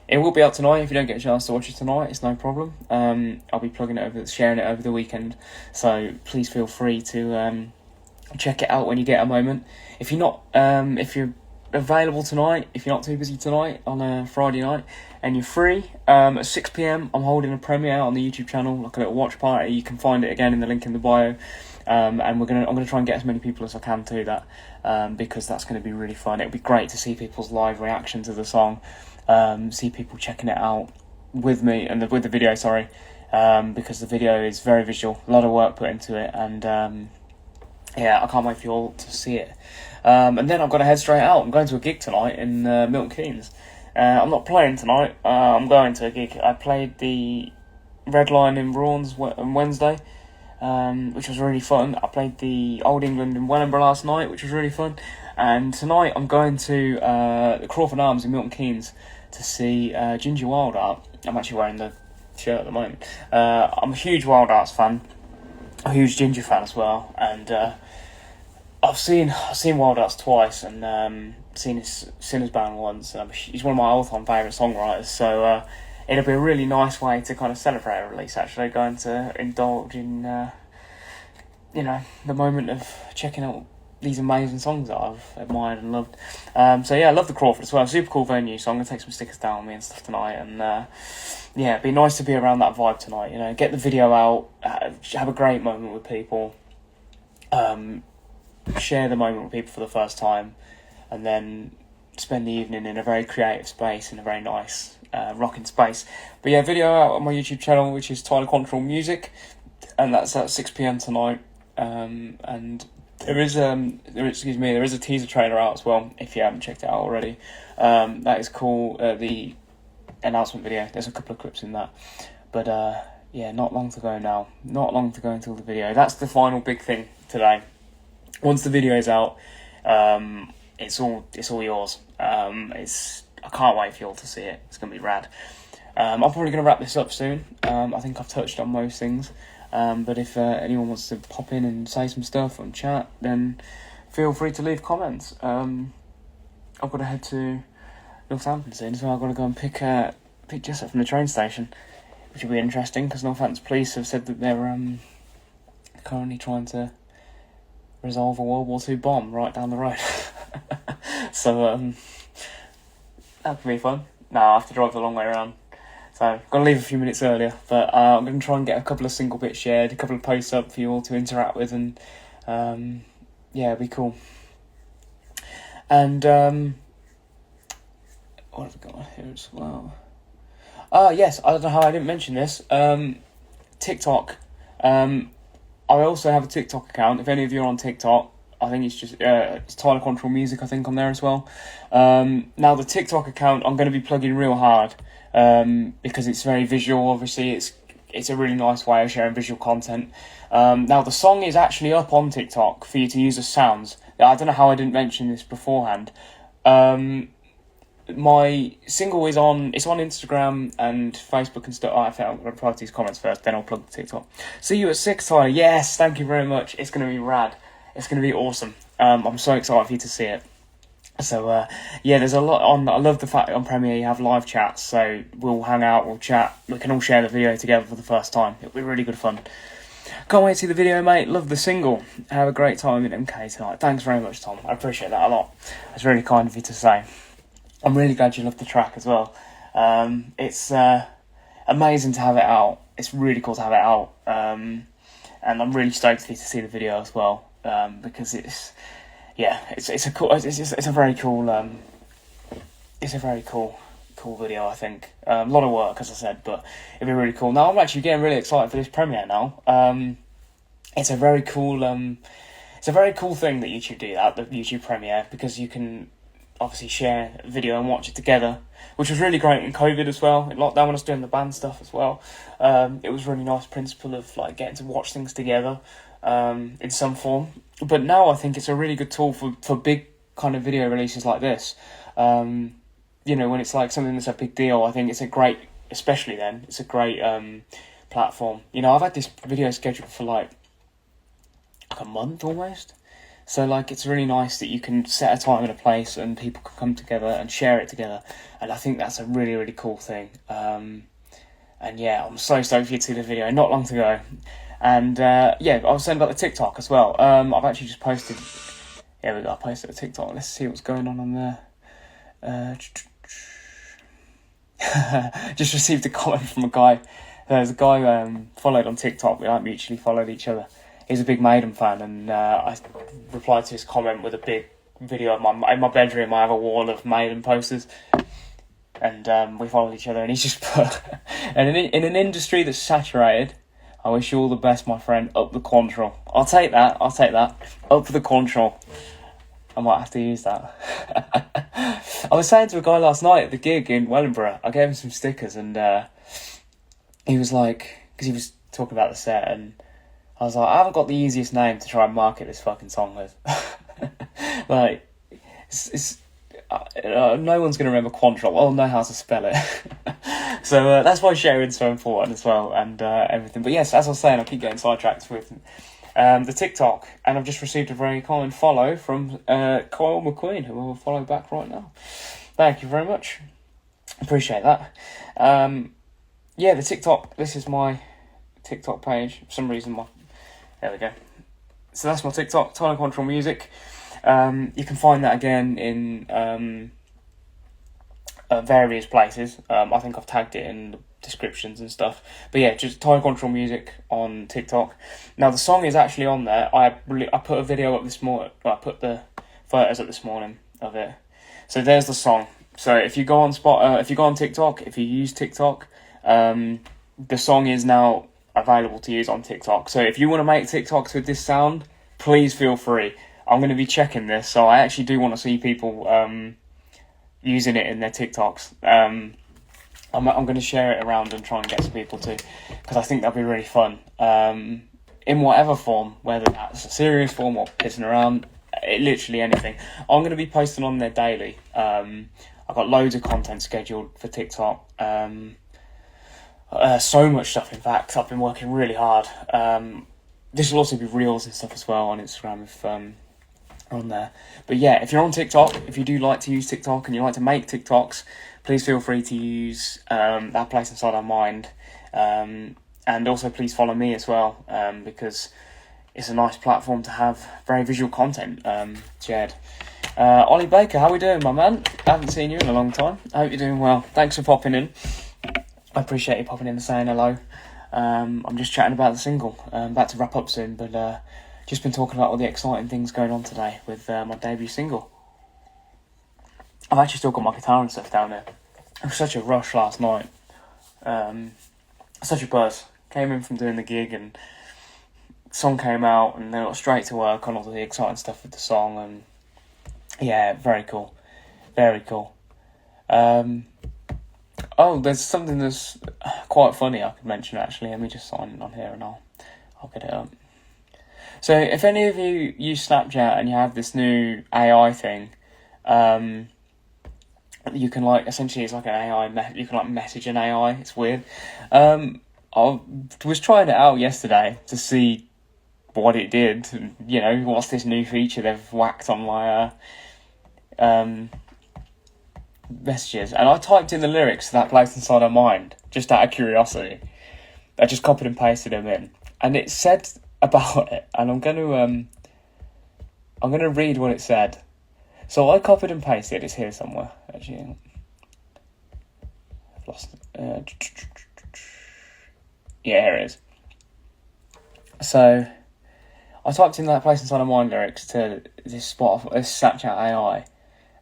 it will be out tonight. If you don't get a chance to watch it tonight, it's no problem. I'll be plugging it sharing it over the weekend. So please feel free to check it out when you get a moment. If you're not, if you're available tonight, if you're not too busy tonight on a Friday night and you're free, at 6 PM I'm holding a premiere on the YouTube channel, like a little watch party. You can find it again in the link in the bio. And I'm gonna try and get as many people as I can to that, because that's going to be really fun. It'll be great to see people's live reaction to the song, see people checking it out with me and with the video. Sorry, because the video is very visual, a lot of work put into it, and yeah, I can't wait for you all to see it. And then I've got to head straight out. I'm going to a gig tonight in Milton Keynes. I'm not playing tonight. I'm going to a gig. I played the Red Lion in Raunds on Wednesday, which was really fun. I played the Old England in Wellingborough last night, which was really fun. And tonight I'm going to the Crawford Arms in Milton Keynes to see Ginger Wild Art. I'm actually wearing the shirt at the moment. I'm a huge Wild Arts fan, a huge Ginger fan as well, and I've seen Wild Arts twice, and seen his Sinners Band once. He's one of my all-time favourite songwriters, so it'll be a really nice way to kind of celebrate a release, actually, going to indulge in, the moment of checking out these amazing songs that I've admired and loved. So yeah, I love the Crawford as well. Super cool venue, so I'm going to take some stickers down with me and stuff tonight, and yeah, it'd be nice to be around that vibe tonight, get the video out, have a great moment with people, share the moment with people for the first time, and then spend the evening in a very creative space, in a very nice rocking space. But yeah, video out on my YouTube channel, which is Tyler Quantrill Music, and that's at 6 PM tonight. And there is a teaser trailer out as well, if you haven't checked it out already. That is cool. The announcement video, there's a couple of clips in that, but yeah, not long to go now. Not long to go until the video. That's the final big thing today. Once the video is out, it's all yours. I can't wait for you all to see it. It's gonna be rad. I'm probably gonna wrap this up soon. I think I've touched on most things. But if anyone wants to pop in and say some stuff and chat, then feel free to leave comments. I've got to head to Northampton soon, so I've got to go and pick Jess up from the train station. which will be interesting because Northampton Police have said that they're currently trying to resolve a World War II bomb right down the road. So that could be fun. No, I have to drive the long way around. So I'm going to leave a few minutes earlier, but I'm going to try and get a couple of single bits shared, a couple of posts up for you all to interact with, and yeah, it'd be cool. And what have I got here as well? Yes, I don't know how I didn't mention this. TikTok. I also have a TikTok account. If any of you are on TikTok, I think it's just it's Tyler Control Music, I think, on there as well. Now the TikTok account I'm going to be plugging real hard because it's very visual. Obviously, it's a really nice way of sharing visual content. Now the song is actually up on TikTok for you to use as sounds. I don't know how I didn't mention this beforehand. My single is on Instagram and Facebook and stuff. I think I'm going to reply to these comments first, then I'll plug the TikTok. See you at 6, Tyler. Yes, thank you very much. It's going to be rad. It's going to be awesome. I'm so excited for you to see it. So, yeah, there's a lot on. I love the fact that on Premiere you have live chats, so we'll hang out, we'll chat, we can all share the video together for the first time. It'll be really good fun. Can't wait to see the video, mate. Love the single. Have a great time in MK tonight. Thanks very much, Tom. I appreciate that a lot. It's really kind of you to say. I'm really glad you loved the track as well. It's amazing to have it out. It's really cool to have it out. And I'm really stoked for you to see the video as well. Because it's a very cool video, I think. A lot of work, as I said, but it'll be really cool. Now I'm actually getting really excited for this premiere now. It's a very cool thing that YouTube do that, the YouTube premiere, because you can obviously share a video and watch it together, which was really great in COVID as well. In lockdown when I was doing the band stuff as well, it was a really nice principle of like getting to watch things together in some form. But now I think it's a really good tool for big kind of video releases like this. When it's like something that's a big deal, I think it's a great, especially then, it's a great platform. I've had this video scheduled for like a month almost. So, like, it's really nice that you can set a time and a place and people can come together and share it together. And I think that's a really, really cool thing. And, yeah, I'm so stoked for you to see the video. Not long to go. And, I was saying about the TikTok as well. I've actually just posted... Here we go, I posted a TikTok. Let's see what's going on there. Just received a comment from a guy. There's a guy followed on TikTok. We mutually followed each other. He's a big Maiden fan, and I replied to his comment with a big video of in my bedroom. I have a wall of Maiden posters, and we followed each other. And he's just put, and in an industry that's saturated, I wish you all the best, my friend. Up the Quantrill. I'll take that. Up the Quantrill. I might have to use that. I was saying to a guy last night at the gig in Wellingborough. I gave him some stickers, and he was like, because he was talking about the set, and I was like, I haven't got the easiest name to try and market this fucking song with. Like, no one's going to remember Quantrill. I'll know how to spell it. So that's why sharing's so important as well, and everything. But yes, as I was saying, I keep getting sidetracked with the TikTok, and I've just received a very kind follow from Kyle McQueen, who will follow back right now. Thank you very much. Appreciate that. The TikTok, this is my TikTok page. For some reason, there we go. So that's my TikTok, Tyler Control Music. You can find that again in various places. I think I've tagged it in the descriptions and stuff. But yeah, just Tyler Control Music on TikTok. Now the song is actually on there. I put a video up this morning. I put the photos up this morning of it. So there's the song. So if you go on TikTok, if you use TikTok, the song is now available to use on TikTok. So if you want to make TikToks with this sound, please feel free. I'm going to be checking this, so I actually do want to see people using it in their TikToks. I'm going to share it around and try and get some people to, because I think that'd be really fun. In whatever form, whether that's a serious form or pissing around, literally anything. I'm going to be posting on there daily. I've got loads of content scheduled for TikTok. So much stuff, in fact. I've been working really hard. This will also be reels and stuff as well on Instagram if on there. But yeah, if you're on TikTok, if you do like to use TikTok and you like to make TikToks, please feel free to use that place inside our mind. And also please follow me as well, because it's a nice platform to have very visual content shared. Ollie Baker, how we doing, my man? I haven't seen you in a long time. I hope you're doing well. Thanks for popping in. I appreciate you popping in and saying hello. I'm just chatting about the single. About to wrap up soon, but just been talking about all the exciting things going on today with my debut single. I've actually still got my guitar and stuff down there. It was such a rush last night. Such a buzz. Came in from doing the gig and song came out, and then I got straight to work on all the exciting stuff with the song, and yeah, very cool. Very cool. Oh, there's something that's quite funny I could mention actually. Let me just sign in on here and I'll get it up. So if any of you use Snapchat and you have this new AI thing, you can essentially it's like an AI, you can message an AI, it's weird. I was trying it out yesterday to see what it did, what's this new feature they've whacked on my messages, and I typed in the lyrics to That Place Inside Our Mind just out of curiosity. I just copied and pasted them in, and it said about it, and I'm gonna read what it said. So I copied and pasted. It's here somewhere actually. I've lost it. Yeah, here it is. So I typed in That Place Inside Our Mind lyrics to this Snapchat AI,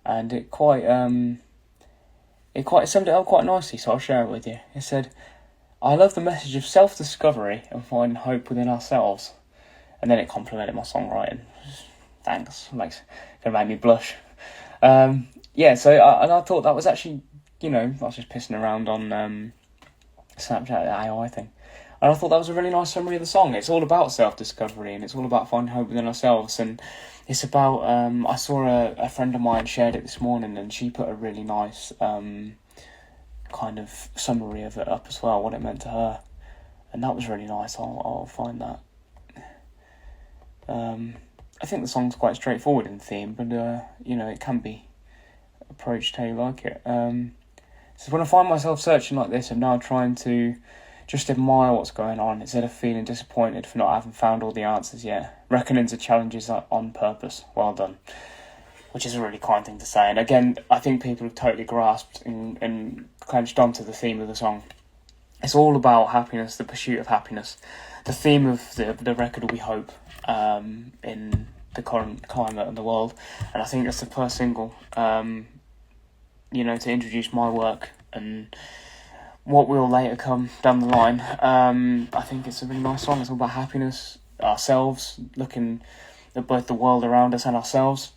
and it summed it up quite nicely, so I'll share it with you. It said, "I love the message of self-discovery and finding hope within ourselves." And then it complimented my songwriting. Thanks. Gonna make me blush. Yeah, so I thought that was actually, I was just pissing around on Snapchat, the AI thing. And I thought that was a really nice summary of the song. It's all about self-discovery, and it's all about finding hope within ourselves. And it's about, I saw a friend of mine shared it this morning, and she put a really nice kind of summary of it up as well, what it meant to her. And that was really nice. I'll find that. I think the song's quite straightforward in theme, but, it can be approached how you like it. So when I find myself searching like this, I'm now trying to just admire what's going on instead of feeling disappointed for not having found all the answers yet. Reckoning the challenges on purpose. Well done. Which is a really kind thing to say. And again, I think people have totally grasped and clenched onto the theme of the song. It's all about happiness, the pursuit of happiness. The theme of the record will be hope in the current climate of the world. And I think that's the first single, to introduce my work and what will later come down the line. I think it's a really nice song. It's all about happiness, ourselves, looking at both the world around us and ourselves,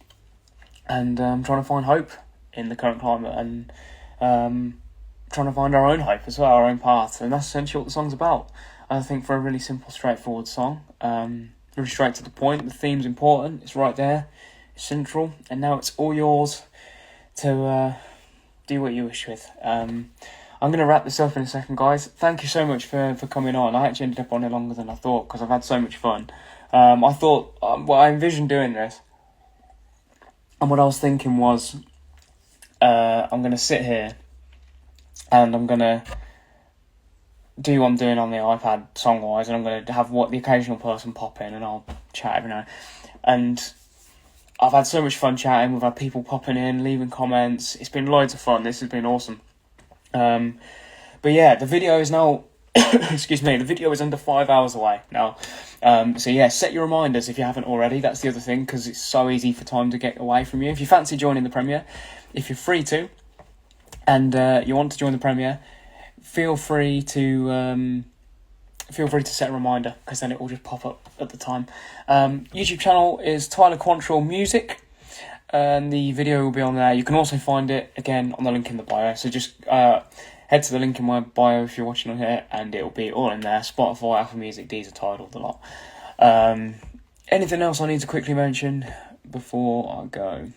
and trying to find hope in the current climate, and trying to find our own hope as well, our own path. And that's essentially what the song's about. I think for a really simple, straightforward song, really straight to the point. The theme's important. It's right there. It's central. And now it's all yours to do what you wish with. I'm going to wrap this up in a second, guys. Thank you so much for coming on. I actually ended up on it longer than I thought because I've had so much fun. I thought, I envisioned doing this. And what I was thinking was, I'm going to sit here and I'm going to do what I'm doing on the iPad song-wise, and I'm going to have the occasional person pop in and I'll chat every now and I've had so much fun chatting. We've had people popping in, leaving comments. It's been loads of fun. This has been awesome. But yeah, the video is now, excuse me, the video is under 5 hours away now. So yeah, set your reminders if you haven't already. That's the other thing, because it's so easy for time to get away from you. If you fancy joining the premiere, if you're free to, and you want to join the premiere, feel free to set a reminder, because then it will just pop up at the time. YouTube channel is Tyler Quantrill Music, and the video will be on there. You can also find it again on the link in the bio. So just head to the link in my bio if you're watching on here, and it will be all in there. Spotify, Apple Music, Deezer, Tidal, the lot. Anything else I need to quickly mention before I go?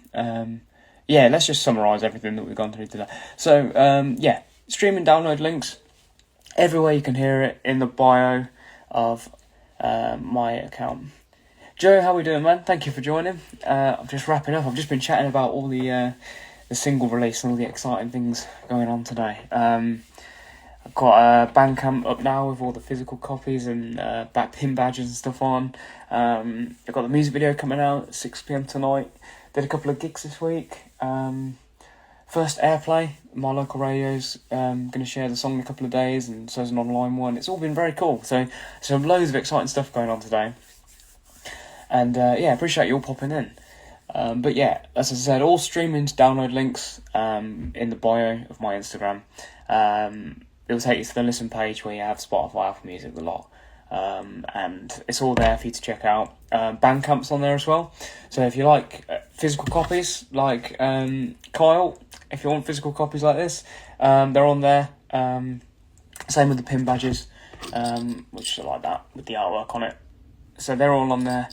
Yeah, let's just summarise everything that we've gone through today. So yeah, stream and download links everywhere you can hear it in the bio of my account. Joe, how we doing, man? Thank you for joining. I'm just wrapping up. I've just been chatting about all the the single release and all the exciting things going on today. I've got a Bandcamp up now with all the physical copies and back pin badges and stuff on. I've got the music video coming out at 6 p.m. tonight. Did a couple of gigs this week. First airplay, my local radio's going to share the song in a couple of days, and so is an online one. It's all been very cool. So loads of exciting stuff going on today. And appreciate you all popping in. But yeah, as I said, all streaming download links in the bio of my Instagram. It will take you to the listen page where you have Spotify, Apple Music, the lot. And it's all there for you to check out. Bandcamp's on there as well. So if you like physical copies, like Kyle, if you want physical copies like this, they're on there. Same with the pin badges, which are like that with the artwork on it. So they're all on there.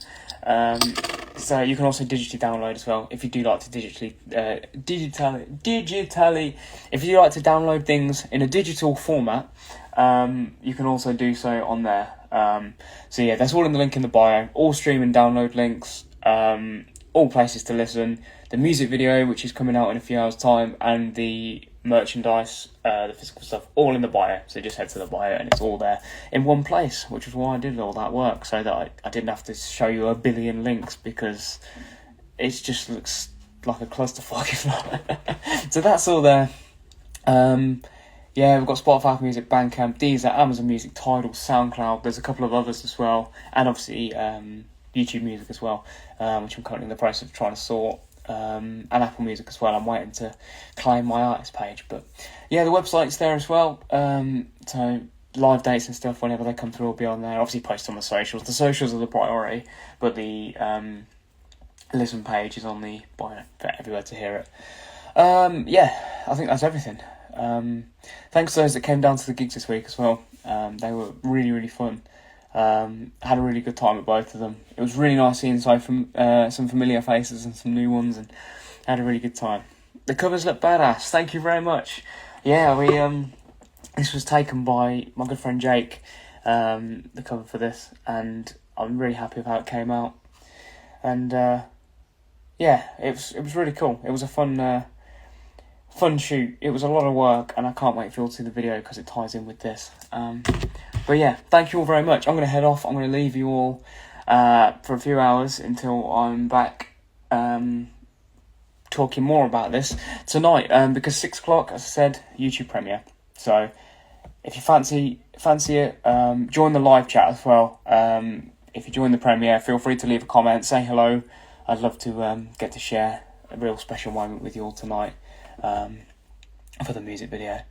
So you can also digitally download as well if you do like to digitally, if you like to download things in a digital format, you can also do so on there. So yeah, that's all in the link in the bio. All stream and download links, all places to listen. The music video, which is coming out in a few hours' time, and the merchandise, the physical stuff, all in the bio. So just head to the bio and it's all there in one place, which is why I did all that work, so that I didn't have to show you a billion links, because it just looks like a clusterfuck if not. So that's all there. Yeah, we've got Spotify, Apple Music, Bandcamp, Deezer, Amazon Music, Tidal, SoundCloud. There's a couple of others as well, and obviously YouTube Music as well, which I'm currently in the process of trying to sort. And Apple Music as well. I'm waiting to claim my artist page, but yeah, the website's there as well. So live dates and stuff, whenever they come through, will be on there. Obviously post on the socials. The socials are the priority, but the listen page is on the bio for everywhere to hear it. Yeah, I think that's everything. Thanks to those that came down to the gigs this week as well. They were really, really fun. Had a really good time at both of them. It was really nice seeing some familiar faces and some new ones, and had a really good time. The covers look badass. Thank you very much. Yeah, this was taken by my good friend Jake, the cover for this, and I'm really happy with how it came out. And yeah, it was really cool. It was a fun shoot. It was a lot of work, and I can't wait for you all to see the video because it ties in with this. But yeah, thank you all very much. I'm going to head off. I'm going to leave you all for a few hours until I'm back talking more about this tonight. Because 6 o'clock, as I said, YouTube premiere. So if you fancy it, join the live chat as well. If you join the premiere, feel free to leave a comment, say hello. I'd love to get to share a real special moment with you all tonight for the music video.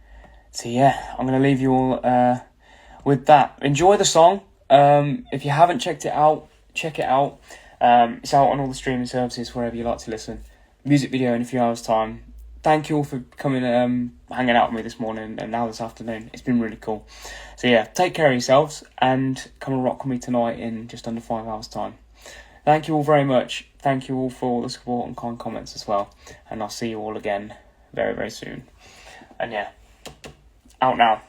So yeah, I'm going to leave you all with that. Enjoy the song. If you haven't checked it out, check it out. It's out on all the streaming services wherever you like to listen. Music video in a few hours' time. Thank you all for coming, hanging out with me this morning and now this afternoon. It's been really cool. So yeah, take care of yourselves and come and rock with me tonight in just under 5 hours' time. Thank you all very much. Thank you all for all the support and kind comments as well. And I'll see you all again very, very soon. And yeah, out now.